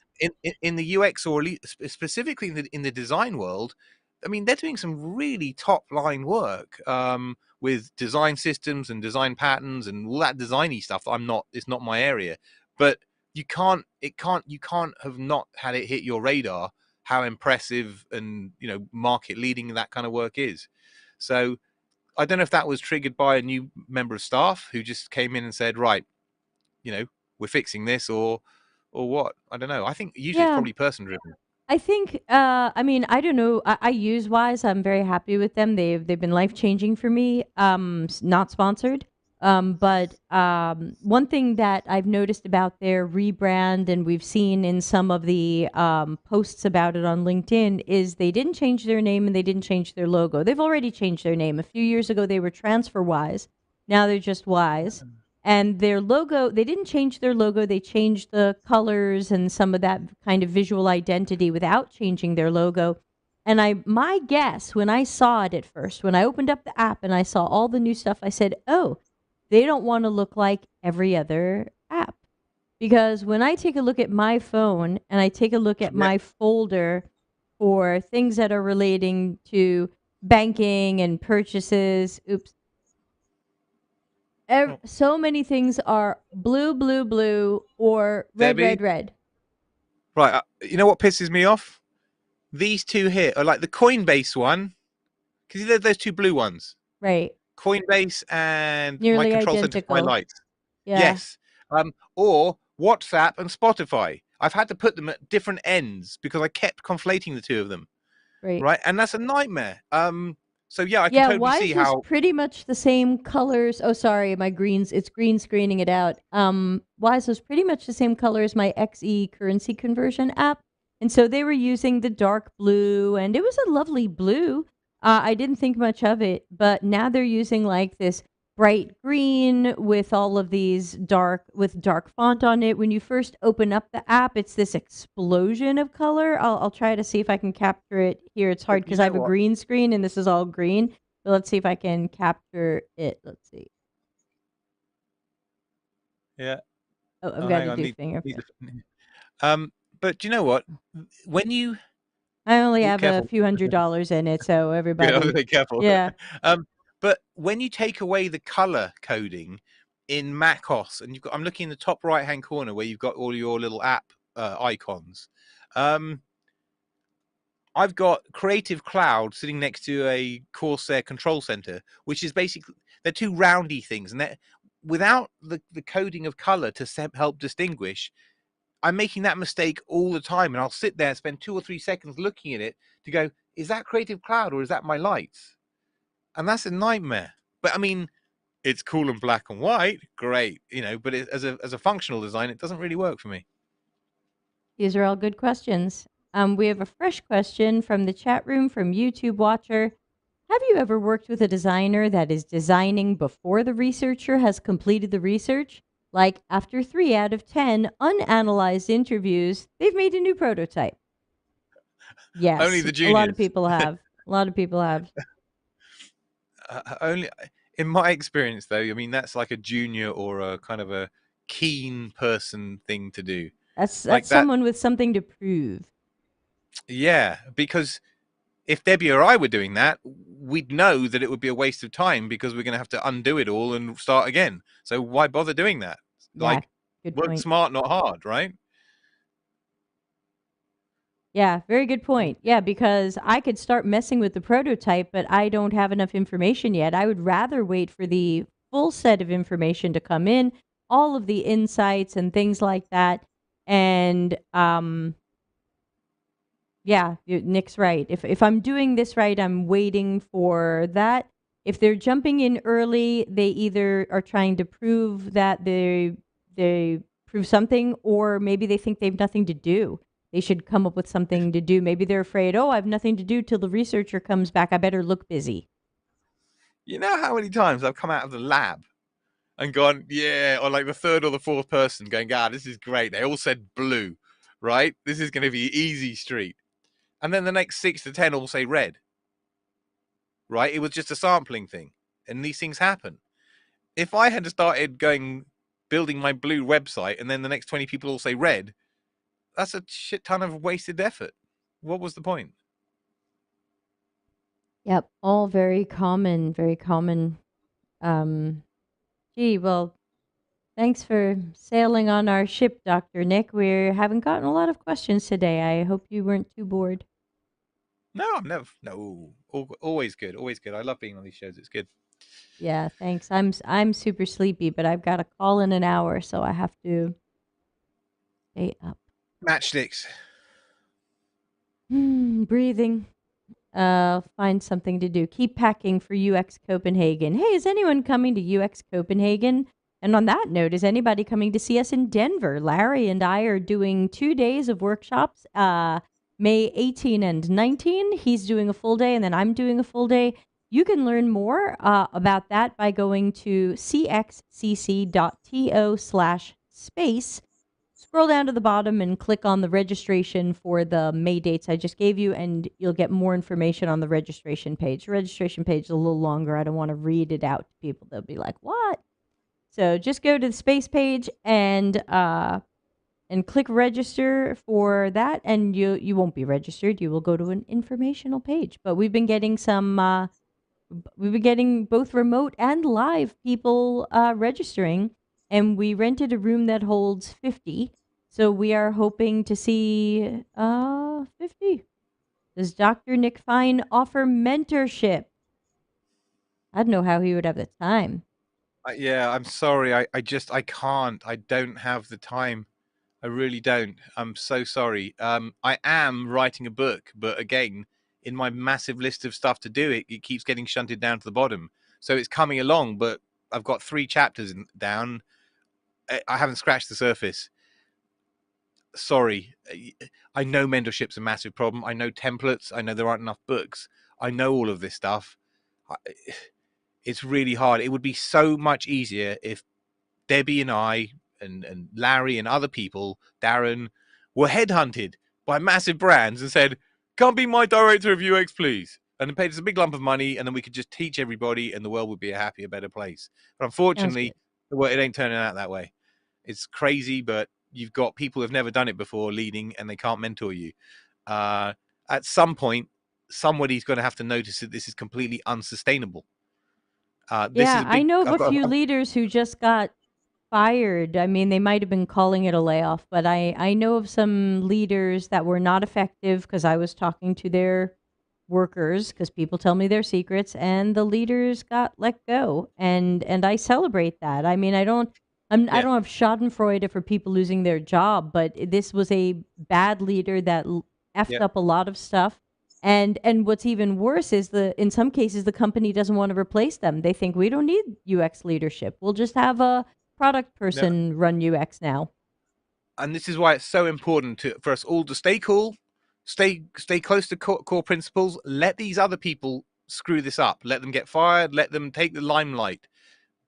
in the UX or specifically in the design world, I mean, they're doing some really top line work with design systems and design patterns and all that designy stuff. It's not my area, but you can't have not had it hit your radar how impressive and market leading that kind of work is. So I don't know if that was triggered by a new member of staff who just came in and said, right, we're fixing this, or what. I don't know. I think usually it's Yeah, probably person driven. I think, I mean, I don't know. I use Wise. I'm very happy with them. They've been life changing for me. Not sponsored. But one thing that I've noticed about their rebrand, and we've seen in some of the posts about it on LinkedIn, is they didn't change their name and they didn't change their logo. They've already changed their name. A few years ago, they were TransferWise. Now they're just Wise. And their logo, they didn't change their logo. They changed the colors and some of that kind of visual identity without changing their logo. And my guess when I saw it at first, when I opened up the app and I saw all the new stuff, I said, oh, they don't want to look like every other app. Because when I take a look at my phone and I take a look at Yeah. my folder for things that are relating to banking and purchases, oops, Oh, so many things are blue, blue, blue, or red, Debbie, red, red. right? You know what pisses me off? These two here are like the Coinbase one, because there's two blue ones. Right. Coinbase and my Nearly control center for my identical. lights. Yeah. Yes. Or WhatsApp and Spotify. I've had to put them at different ends because I kept conflating the two of them. Right. Right, and that's a nightmare. So yeah, I can Yeah, totally see Wise was how. pretty much the same colors. Oh, sorry, it's green screening it out. Wise was pretty much the same color as my XE currency conversion app. And so they were using the dark blue and it was a lovely blue. I didn't think much of it, but now they're using like this bright green with all of these dark font on it. When you first open up the app, it's this explosion of color. I'll try to see if I can capture it here. It's hard You because I know have a what? green screen and this is all green. But let's see if I can capture it. Let's see. Yeah. Oh, I've Oh, got hang to on. do Need fingerprint. but do you know what? When you I only oh, have a careful. few $100 in it, so Yeah, everybody, be careful. yeah, But when you take away the color coding in macOS, and I'm looking in the top right hand corner where you've got all your little app icons. Um, I've got Creative Cloud sitting next to a Corsair control center, which is basically they're two roundy things, and they're without the coding of color to help distinguish. I'm making that mistake all the time, and I'll sit there and spend 2 or 3 seconds looking at it to go, is that Creative Cloud or is that my lights? And that's a nightmare. But I mean, it's cool and black and white, great, but as a functional design, it doesn't really work for me. these are all good questions. We have a fresh question from the chat room from YouTube Watcher. Have you ever worked with a designer that is designing before the researcher has completed the research? Like after 3 out of 10 unanalyzed interviews, they've made a new prototype. Only Yes, the a lot of juniors. people have. A lot of people have. Only in my experience, though. I mean, that's like a junior or a kind of a keen person thing to do, That's like that. someone with something to prove. Yeah, because if Debbie or I were doing that, we'd know that it would be a waste of time because we're going to have to undo it all and start again. So why bother doing that? Yeah, Like, good work point. smart, not hard, right? Yeah, very good point. Yeah, because I could start messing with the prototype, but I don't have enough information yet. I would rather wait for the full set of information to come in, all of the insights and things like that. And yeah, Nick's right. If I'm doing this right, I'm waiting for that. If they're jumping in early, they either are trying to prove that they prove something, or maybe they think they have nothing to do. They should come up with something to do. Maybe they're afraid, oh, I have nothing to do till the researcher comes back. I better look busy. You know how many times I've come out of the lab and gone, yeah, or like the third or the fourth person going, God, this is great. They all said blue, right? This is going to be easy street. And then the next 6 to 10 all say red, right? It was just a sampling thing. And these things happen. If I had started building my blue website and then the next 20 people all say red, that's a shit ton of wasted effort. What was the point? Yep, all very common, very common. Gee, well, thanks for sailing on our ship, Dr. Nick. We haven't gotten a lot of questions today. I hope you weren't too bored. No, I'm never. No, always good. Always good. I love being on these shows. It's good. Yeah, thanks. I'm super sleepy, but I've got a call in an hour, so I have to stay up. Matchsticks. Breathing. Find something to do. Keep packing for UX Copenhagen. Hey, is anyone coming to UX Copenhagen? And on that note, is anybody coming to see us in Denver? Larry and I are doing 2 days of workshops, May 18 and 19. He's doing a full day, and then I'm doing a full day. You can learn more about that by going to cxcc.to/space. Scroll down to the bottom and click on the registration for the May dates I just gave you, and you'll get more information on the registration page. The registration page is a little longer. I don't want to read it out to people. They'll be like, what? So just go to the space page and click register for that, and you won't be registered. You will go to an informational page. But we've been getting both remote and live people registering, and we rented a room that holds 50. So we are hoping to see 50. Does Dr. Nick Fine offer mentorship? I don't know how he would have the time. Yeah, I'm sorry. I can't. I don't have the time. I really don't. I'm so sorry. I am writing a book, but again, in my massive list of stuff to do, it keeps getting shunted down to the bottom. So it's coming along, but I've got 3 chapters down. I haven't scratched the surface. Sorry. I know mentorship's a massive problem. I know templates. I know there aren't enough books. I know all of this stuff. It's really hard. It would be so much easier if Debbie and I and Larry and other people, Darren, were headhunted by massive brands and said, come be my director of UX, please. And then paid us a big lump of money, and then we could just teach everybody, and the world would be a happier, better place. But Sounds good. unfortunately, it ain't turning out that way. It's crazy, but you've got people who've never done it before leading, and they can't mentor you. At some point, somebody's going to have to notice that this is completely unsustainable. This is Yeah, a I big. know of I've a got. few leaders who just got fired. I mean, they might have been calling it a layoff, but I know of some leaders that were not effective because I was talking to their workers because people tell me their secrets, and the leaders got let go, and I celebrate that. I mean, I Yeah, don't have Schadenfreude for people losing their job, but this was a bad leader that effed yeah, up a lot of stuff. And what's even worse is in some cases the company doesn't want to replace them. They think we don't need UX leadership. We'll just have a product no. person run UX now. And this is why it's so important for us all to stay cool, stay close to core principles. Let these other people screw this up. Let them get fired. Let them take the limelight.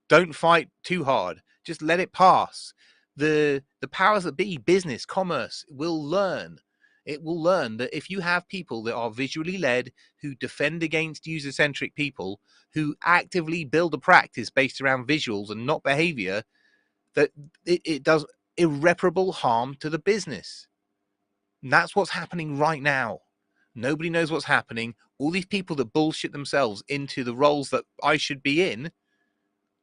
Don't fight too hard. Just let it pass. The powers that be, business, commerce, will learn. It will learn that if you have people that are visually led, who defend against user-centric people, who actively build a practice based around visuals and not behavior, that it does irreparable harm to the business. And that's what's happening right now. Nobody knows what's happening. All these people that bullshit themselves into the roles that I should be in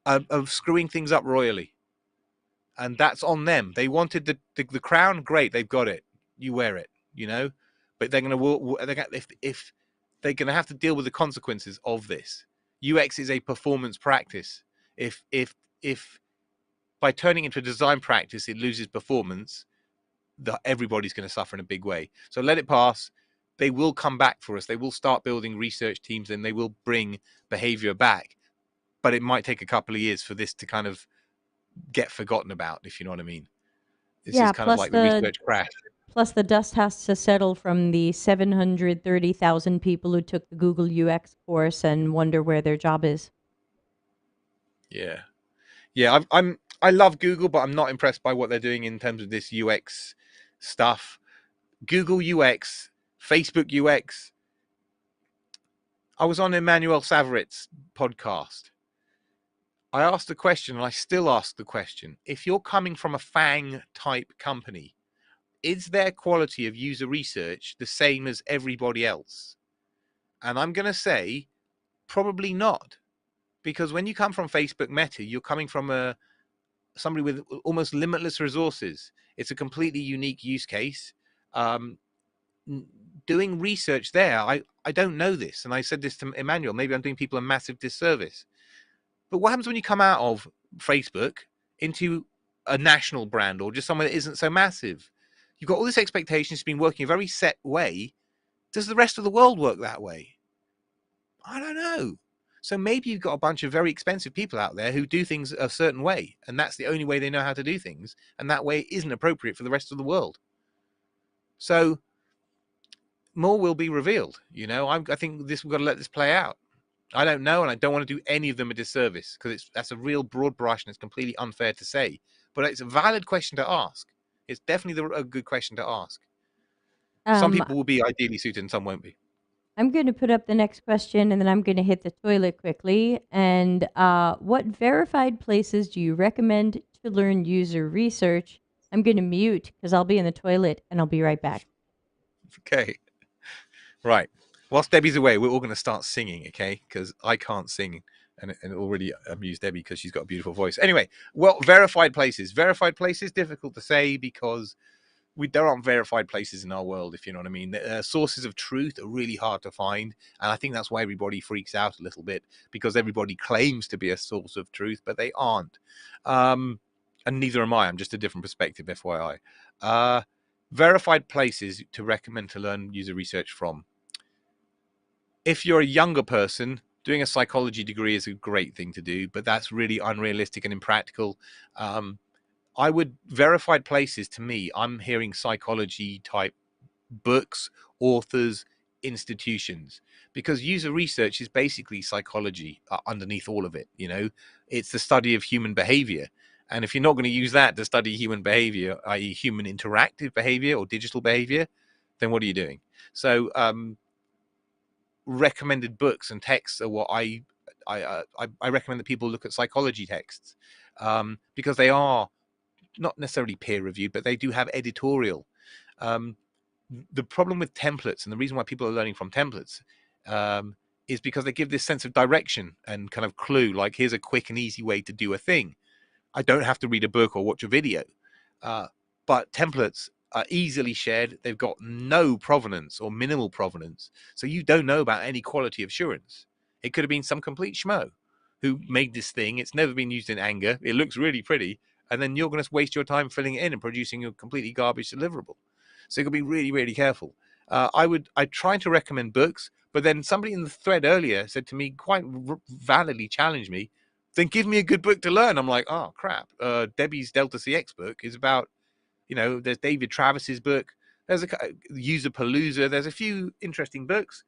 are screwing things up royally. And that's on them. They wanted the crown, great, they've got it. You wear it, you know. But they're gonna if they're gonna have to deal with the consequences of this. UX is a performance practice. If by turning into a design practice it loses performance, everybody's going to suffer in a big way. So let it pass. They will come back for us. They will start building research teams and they will bring behavior back. But it might take a couple of years for this to kind of get forgotten about, if you know what I mean. This is Yeah, kind of like the research crash. plus the dust has to settle from the 730,000 people who took the Google UX course and wonder where their job is. Yeah. Yeah, I love Google, but I'm not impressed by what they're doing in terms of this UX stuff. Google UX, Facebook UX. I was on Emmanuel Savarit's podcast. I asked the question, and I still ask the question: if you're coming from a FANG type company, is their quality of user research the same as everybody else? And I'm going to say probably not, because when you come from Facebook Meta, you're coming from somebody with almost limitless resources. It's a completely unique use case. Um, Doing research there, I don't know this, and I said this to Emmanuel. Maybe I'm doing people a massive disservice. But what happens when you come out of Facebook into a national brand or just somewhere that isn't so massive? You've got all this expectation. It's been working a very set way. Does the rest of the world work that way? I don't know. So maybe you've got a bunch of very expensive people out there who do things a certain way, and that's the only way they know how to do things, and that way isn't appropriate for the rest of the world. So more will be revealed. I think we've got to let this play out. I don't know, and I don't want to do any of them a disservice because that's a real broad brush and it's completely unfair to say. But it's a valid question to ask. It's definitely a good question to ask. Some Um, people will be ideally suited and some won't be. I'm going to put up the next question and then I'm going to hit the toilet quickly. And what verified places do you recommend to learn user research? I'm going to mute because I'll be in the toilet and I'll be right back. Okay. Right. Whilst Debbie's away, we're all going to start singing, okay? Because I can't sing and already amused Debbie because she's got a beautiful voice. Anyway, well, verified places. Verified places, difficult to say because there aren't verified places in our world, if you know what I mean. Sources of truth are really hard to find, and I think that's why everybody freaks out a little bit, because everybody claims to be a source of truth, but they aren't. And neither am I. I'm just a different perspective, FYI. Verified places to recommend to learn user research from. If you're a younger person, doing a psychology degree is a great thing to do, but that's really unrealistic and impractical. I would verified places to me. I'm hearing psychology type books, authors, institutions, because user research is basically psychology underneath all of it. It's the study of human behavior. And if you're not going to use that to study human behavior, i.e., human interactive behavior or digital behavior, then what are you doing? So, recommended books and texts are what I recommend that people look at psychology texts, because they are not necessarily peer reviewed, but they do have editorial. Um, the problem with templates, and the reason why people are learning from templates, is because they give this sense of direction and kind of clue, like here's a quick and easy way to do a thing. I don't have to read a book or watch a video. But templates are easily shared. They've got no provenance or minimal provenance. So you don't know about any quality of assurance. It could have been some complete schmo who made this thing. It's never been used in anger. It looks really pretty. And then you're going to waste your time filling it in and producing a completely garbage deliverable. So you've got to be really, really careful. I try to recommend books, but then somebody in the thread earlier said to me, quite validly challenged me, then give me a good book to learn. I'm like, oh crap. Debbie's Delta CX book is about, there's David Travis's book. There's a Usability. There's a few interesting books.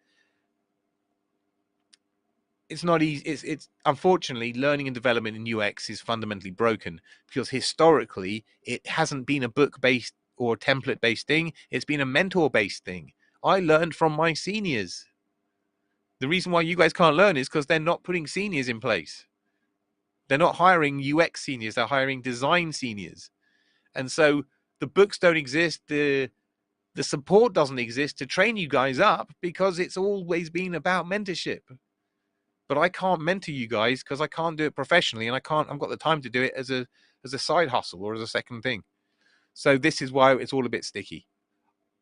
It's not easy. It's unfortunately, learning and development in UX is fundamentally broken because historically it hasn't been a book based or template based thing. It's been a mentor based thing. I learned from my seniors. The reason why you guys can't learn is because they're not putting seniors in place. They're not hiring UX seniors. They're hiring design seniors. And so the books don't exist. The support doesn't exist to train you guys up because it's always been about mentorship. But I can't mentor you guys because I can't do it professionally, and I've got the time to do it as a side hustle or as a second thing. So this is why it's all a bit sticky.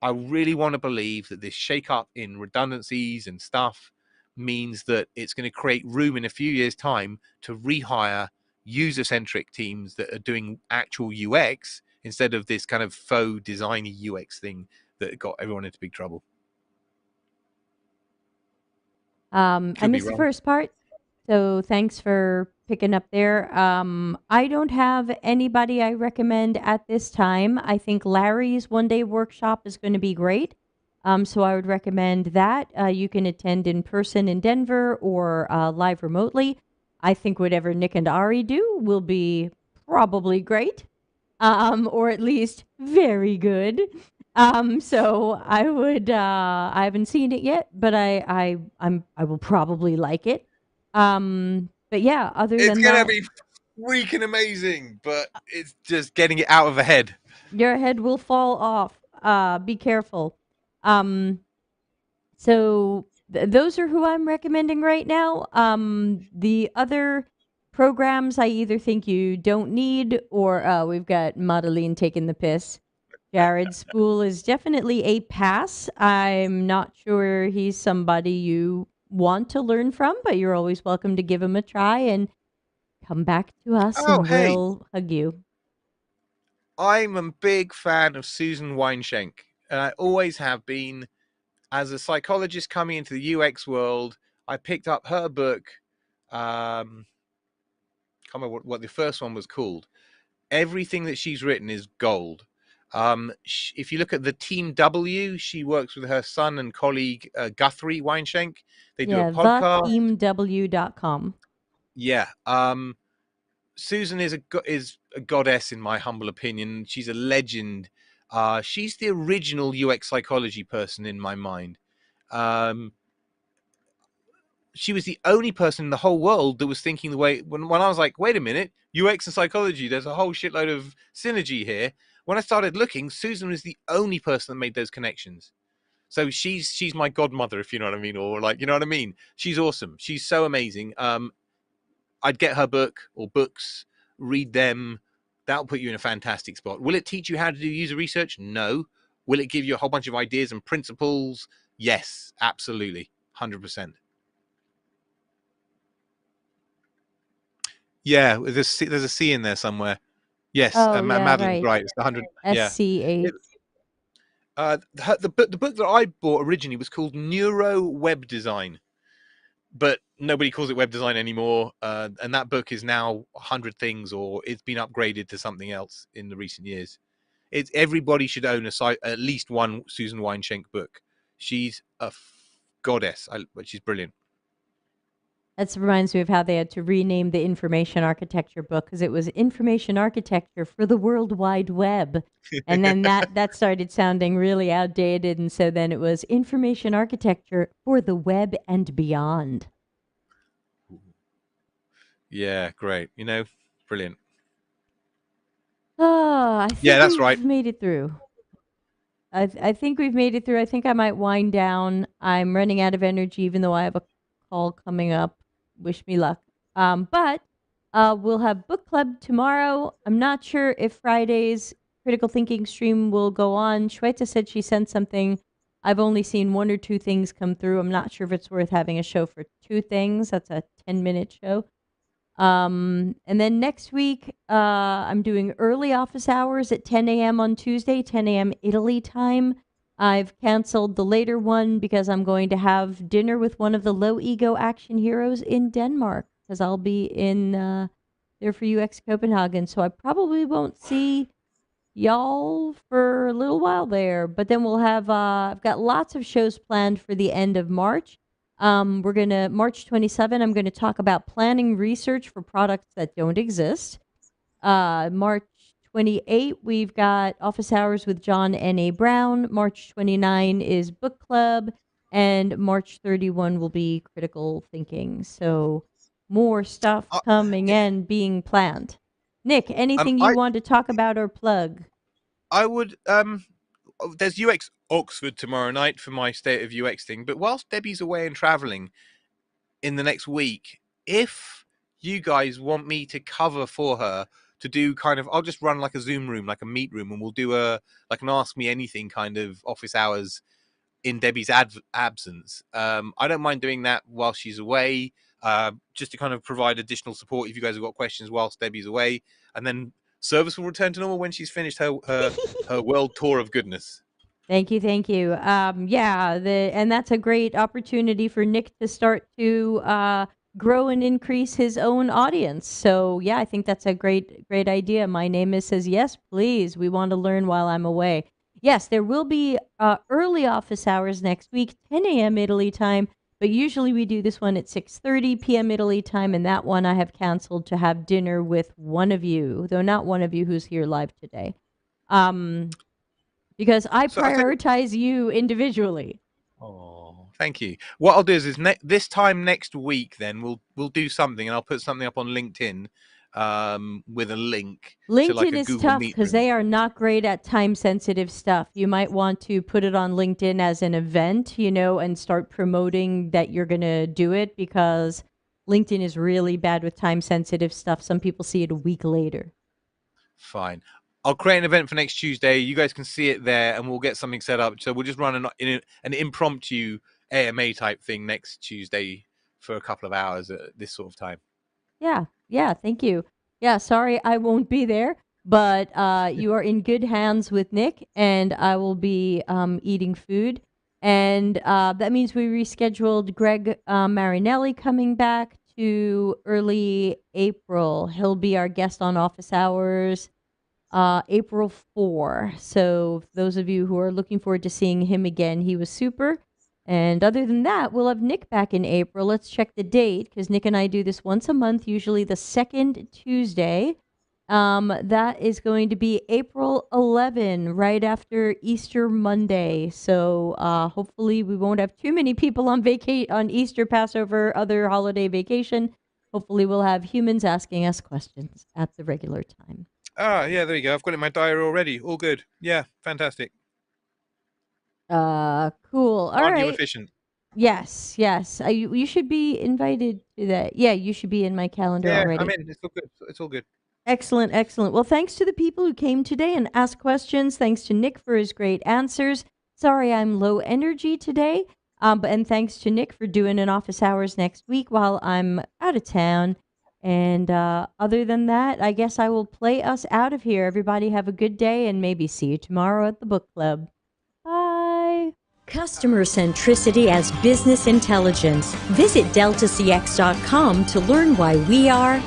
I really want to believe that this shake up in redundancies and stuff means that it's going to create room in a few years' time to rehire user-centric teams that are doing actual UX instead of this kind of faux designy UX thing that got everyone into big trouble. I Could be missed the wrong. first part, so thanks for picking up there. I don't have anybody I recommend at this time. I think Larry's one-day workshop is going to be great. So I would recommend that. You can attend in person in Denver or live remotely. I think whatever Nick and Ari do will be probably great, or at least very good. So I would I haven't seen it yet, but I will probably like it. But yeah, other It's than going to that, be freaking amazing, but it's just getting it out of the head. your head will fall off. Be careful. Um, so those are who I'm recommending right now. The other programs I either think you don't need, or we've got Madeline taking the piss. Jared Spool is definitely a pass. I'm not sure he's somebody you want to learn from, but you're always welcome to give him a try and come back to us Oh, and hey, we'll hug you. I'm a big fan of Susan Weinschenk, and I always have been. As a psychologist coming into the UX world, I picked up her book. Can't remember what the first one was called. Everything that she's written is gold. If you look at the Team W, she works with her son and colleague Guthrie Weinschenk. They do a Yeah, podcast. theteamw.com. Yeah. Susan is a goddess in my humble opinion. She's a legend. She's the original UX psychology person in my mind. Um, she was the only person in the whole world that was thinking the way when I was like, wait a minute, UX and psychology, there's a whole shitload of synergy here. When I started looking, Susan was the only person that made those connections. So she's my godmother, if you know what I mean, or like, you know what I mean. She's awesome. She's so amazing. I'd get her book or books, read them. That'll put you in a fantastic spot. Will it teach you how to do user research? No. Will it give you a whole bunch of ideas and principles? Yes, absolutely, 100%. Yeah, there's a C in there somewhere. Yes, Oh, yeah, Madeline's right. right. It's the 100. Yeah. SCH. It, the book that I bought originally was called Neuro Web Design, but nobody calls it web design anymore. And that book is now 100 things, or it's been upgraded to something else in the recent years. It's everybody should own at least one Susan Weinschenk book. She's a goddess, but she's brilliant. That reminds me of how they had to rename the information architecture book because it was information architecture for the World Wide Web. And then that started sounding really outdated. And so then it was information architecture for the web and beyond. Yeah, great. Brilliant. Oh, I Yeah, think that's right. we've made it through. I think we've made it through. I think I might wind down. I'm running out of energy, even though I have a call coming up. Wish me luck. But we'll have book club tomorrow. I'm not sure if Friday's critical thinking stream will go on. Shweta said she sent something. I've only seen one or two things come through. I'm not sure if it's worth having a show for two things. That's a 10-minute show. And then next week, I'm doing early office hours at 10 a.m. on Tuesday, 10 a.m. Italy time. I've canceled the later one because I'm going to have dinner with one of the low ego action heroes in Denmark because I'll be in there for UX Copenhagen. So I probably won't see y'all for a little while there. But then we'll have, I've got lots of shows planned for the end of March. We're going to, March 27, I'm going to talk about planning research for products that don't exist. March 28, we've got office hours with John N.A. Brown. March 29 is book club. And March 31 will be critical thinking. So more stuff Uh, coming and being planned. Nick, anything you I want to talk about or plug? I would there's UX Oxford tomorrow night for my state of UX thing. But whilst Debbie's away and traveling in the next week, if you guys want me to cover for her to do kind of, I'll just run like a Zoom room, like a meet room, and we'll do a like an Ask Me Anything kind of office hours in Debbie's absence. I don't mind doing that while she's away, just to kind of provide additional support if you guys have got questions whilst Debbie's away, and then service will return to normal when she's finished her world tour of goodness. Thank you, thank you. Yeah, and that's a great opportunity for Nick to start to grow and increase his own audience. So yeah, I think that's a great idea. My name is says yes, please. We want to learn while I'm away. Yes, there will be early office hours next week, 10 a.m. Italy time. But usually we do this one at 6:30 p.m. Italy time, and that one I have canceled to have dinner with one of you, though not one of you who's here live today. Because I So I think. prioritize you individually. Oh, thank you. What I'll do is this time next week, then we'll do something, and I'll put something up on LinkedIn with a link to like LinkedIn a is Google tough Meet because room. they are not great at time sensitive stuff. You might want to put it on LinkedIn as an event, and start promoting that you're going to do it, because LinkedIn is really bad with time sensitive stuff. Some people see it a week later. Fine. I'll create an event for next Tuesday. You guys can see it there, and we'll get something set up. So we'll just run an impromptu AMA type thing next Tuesday for a couple of hours at this sort of time. Yeah, thank you. Yeah, sorry I won't be there, but you are in good hands with Nick, and I will be eating food. And that means we rescheduled Greg Marinelli coming back to early April. He'll be our guest on Office Hours April 4. So those of you who are looking forward to seeing him again, he was super. And other than that, we'll have Nick back in April. Let's check the date, because Nick and I do this once a month, usually the second Tuesday. That is going to be April 11, right after Easter Monday. So hopefully we won't have too many people on on Easter, Passover, other holiday vacation. Hopefully we'll have humans asking us questions at the regular time. Yeah, there you go. I've got it in my diary already. All good. Yeah, fantastic. Cool. All Aren't you right. efficient? Yes. You should be invited to that. Yeah, you should be in my calendar Yeah, I'm already. in. It's all good. It's all good. Excellent. Well, thanks to the people who came today and asked questions. Thanks to Nick for his great answers. Sorry I'm low energy today. And thanks to Nick for doing an office hours next week while I'm out of town. And other than that, I guess I will play us out of here. Everybody have a good day, and maybe see you tomorrow at the book club. Bye. Customer centricity as business intelligence. Visit deltacx.com to learn why we are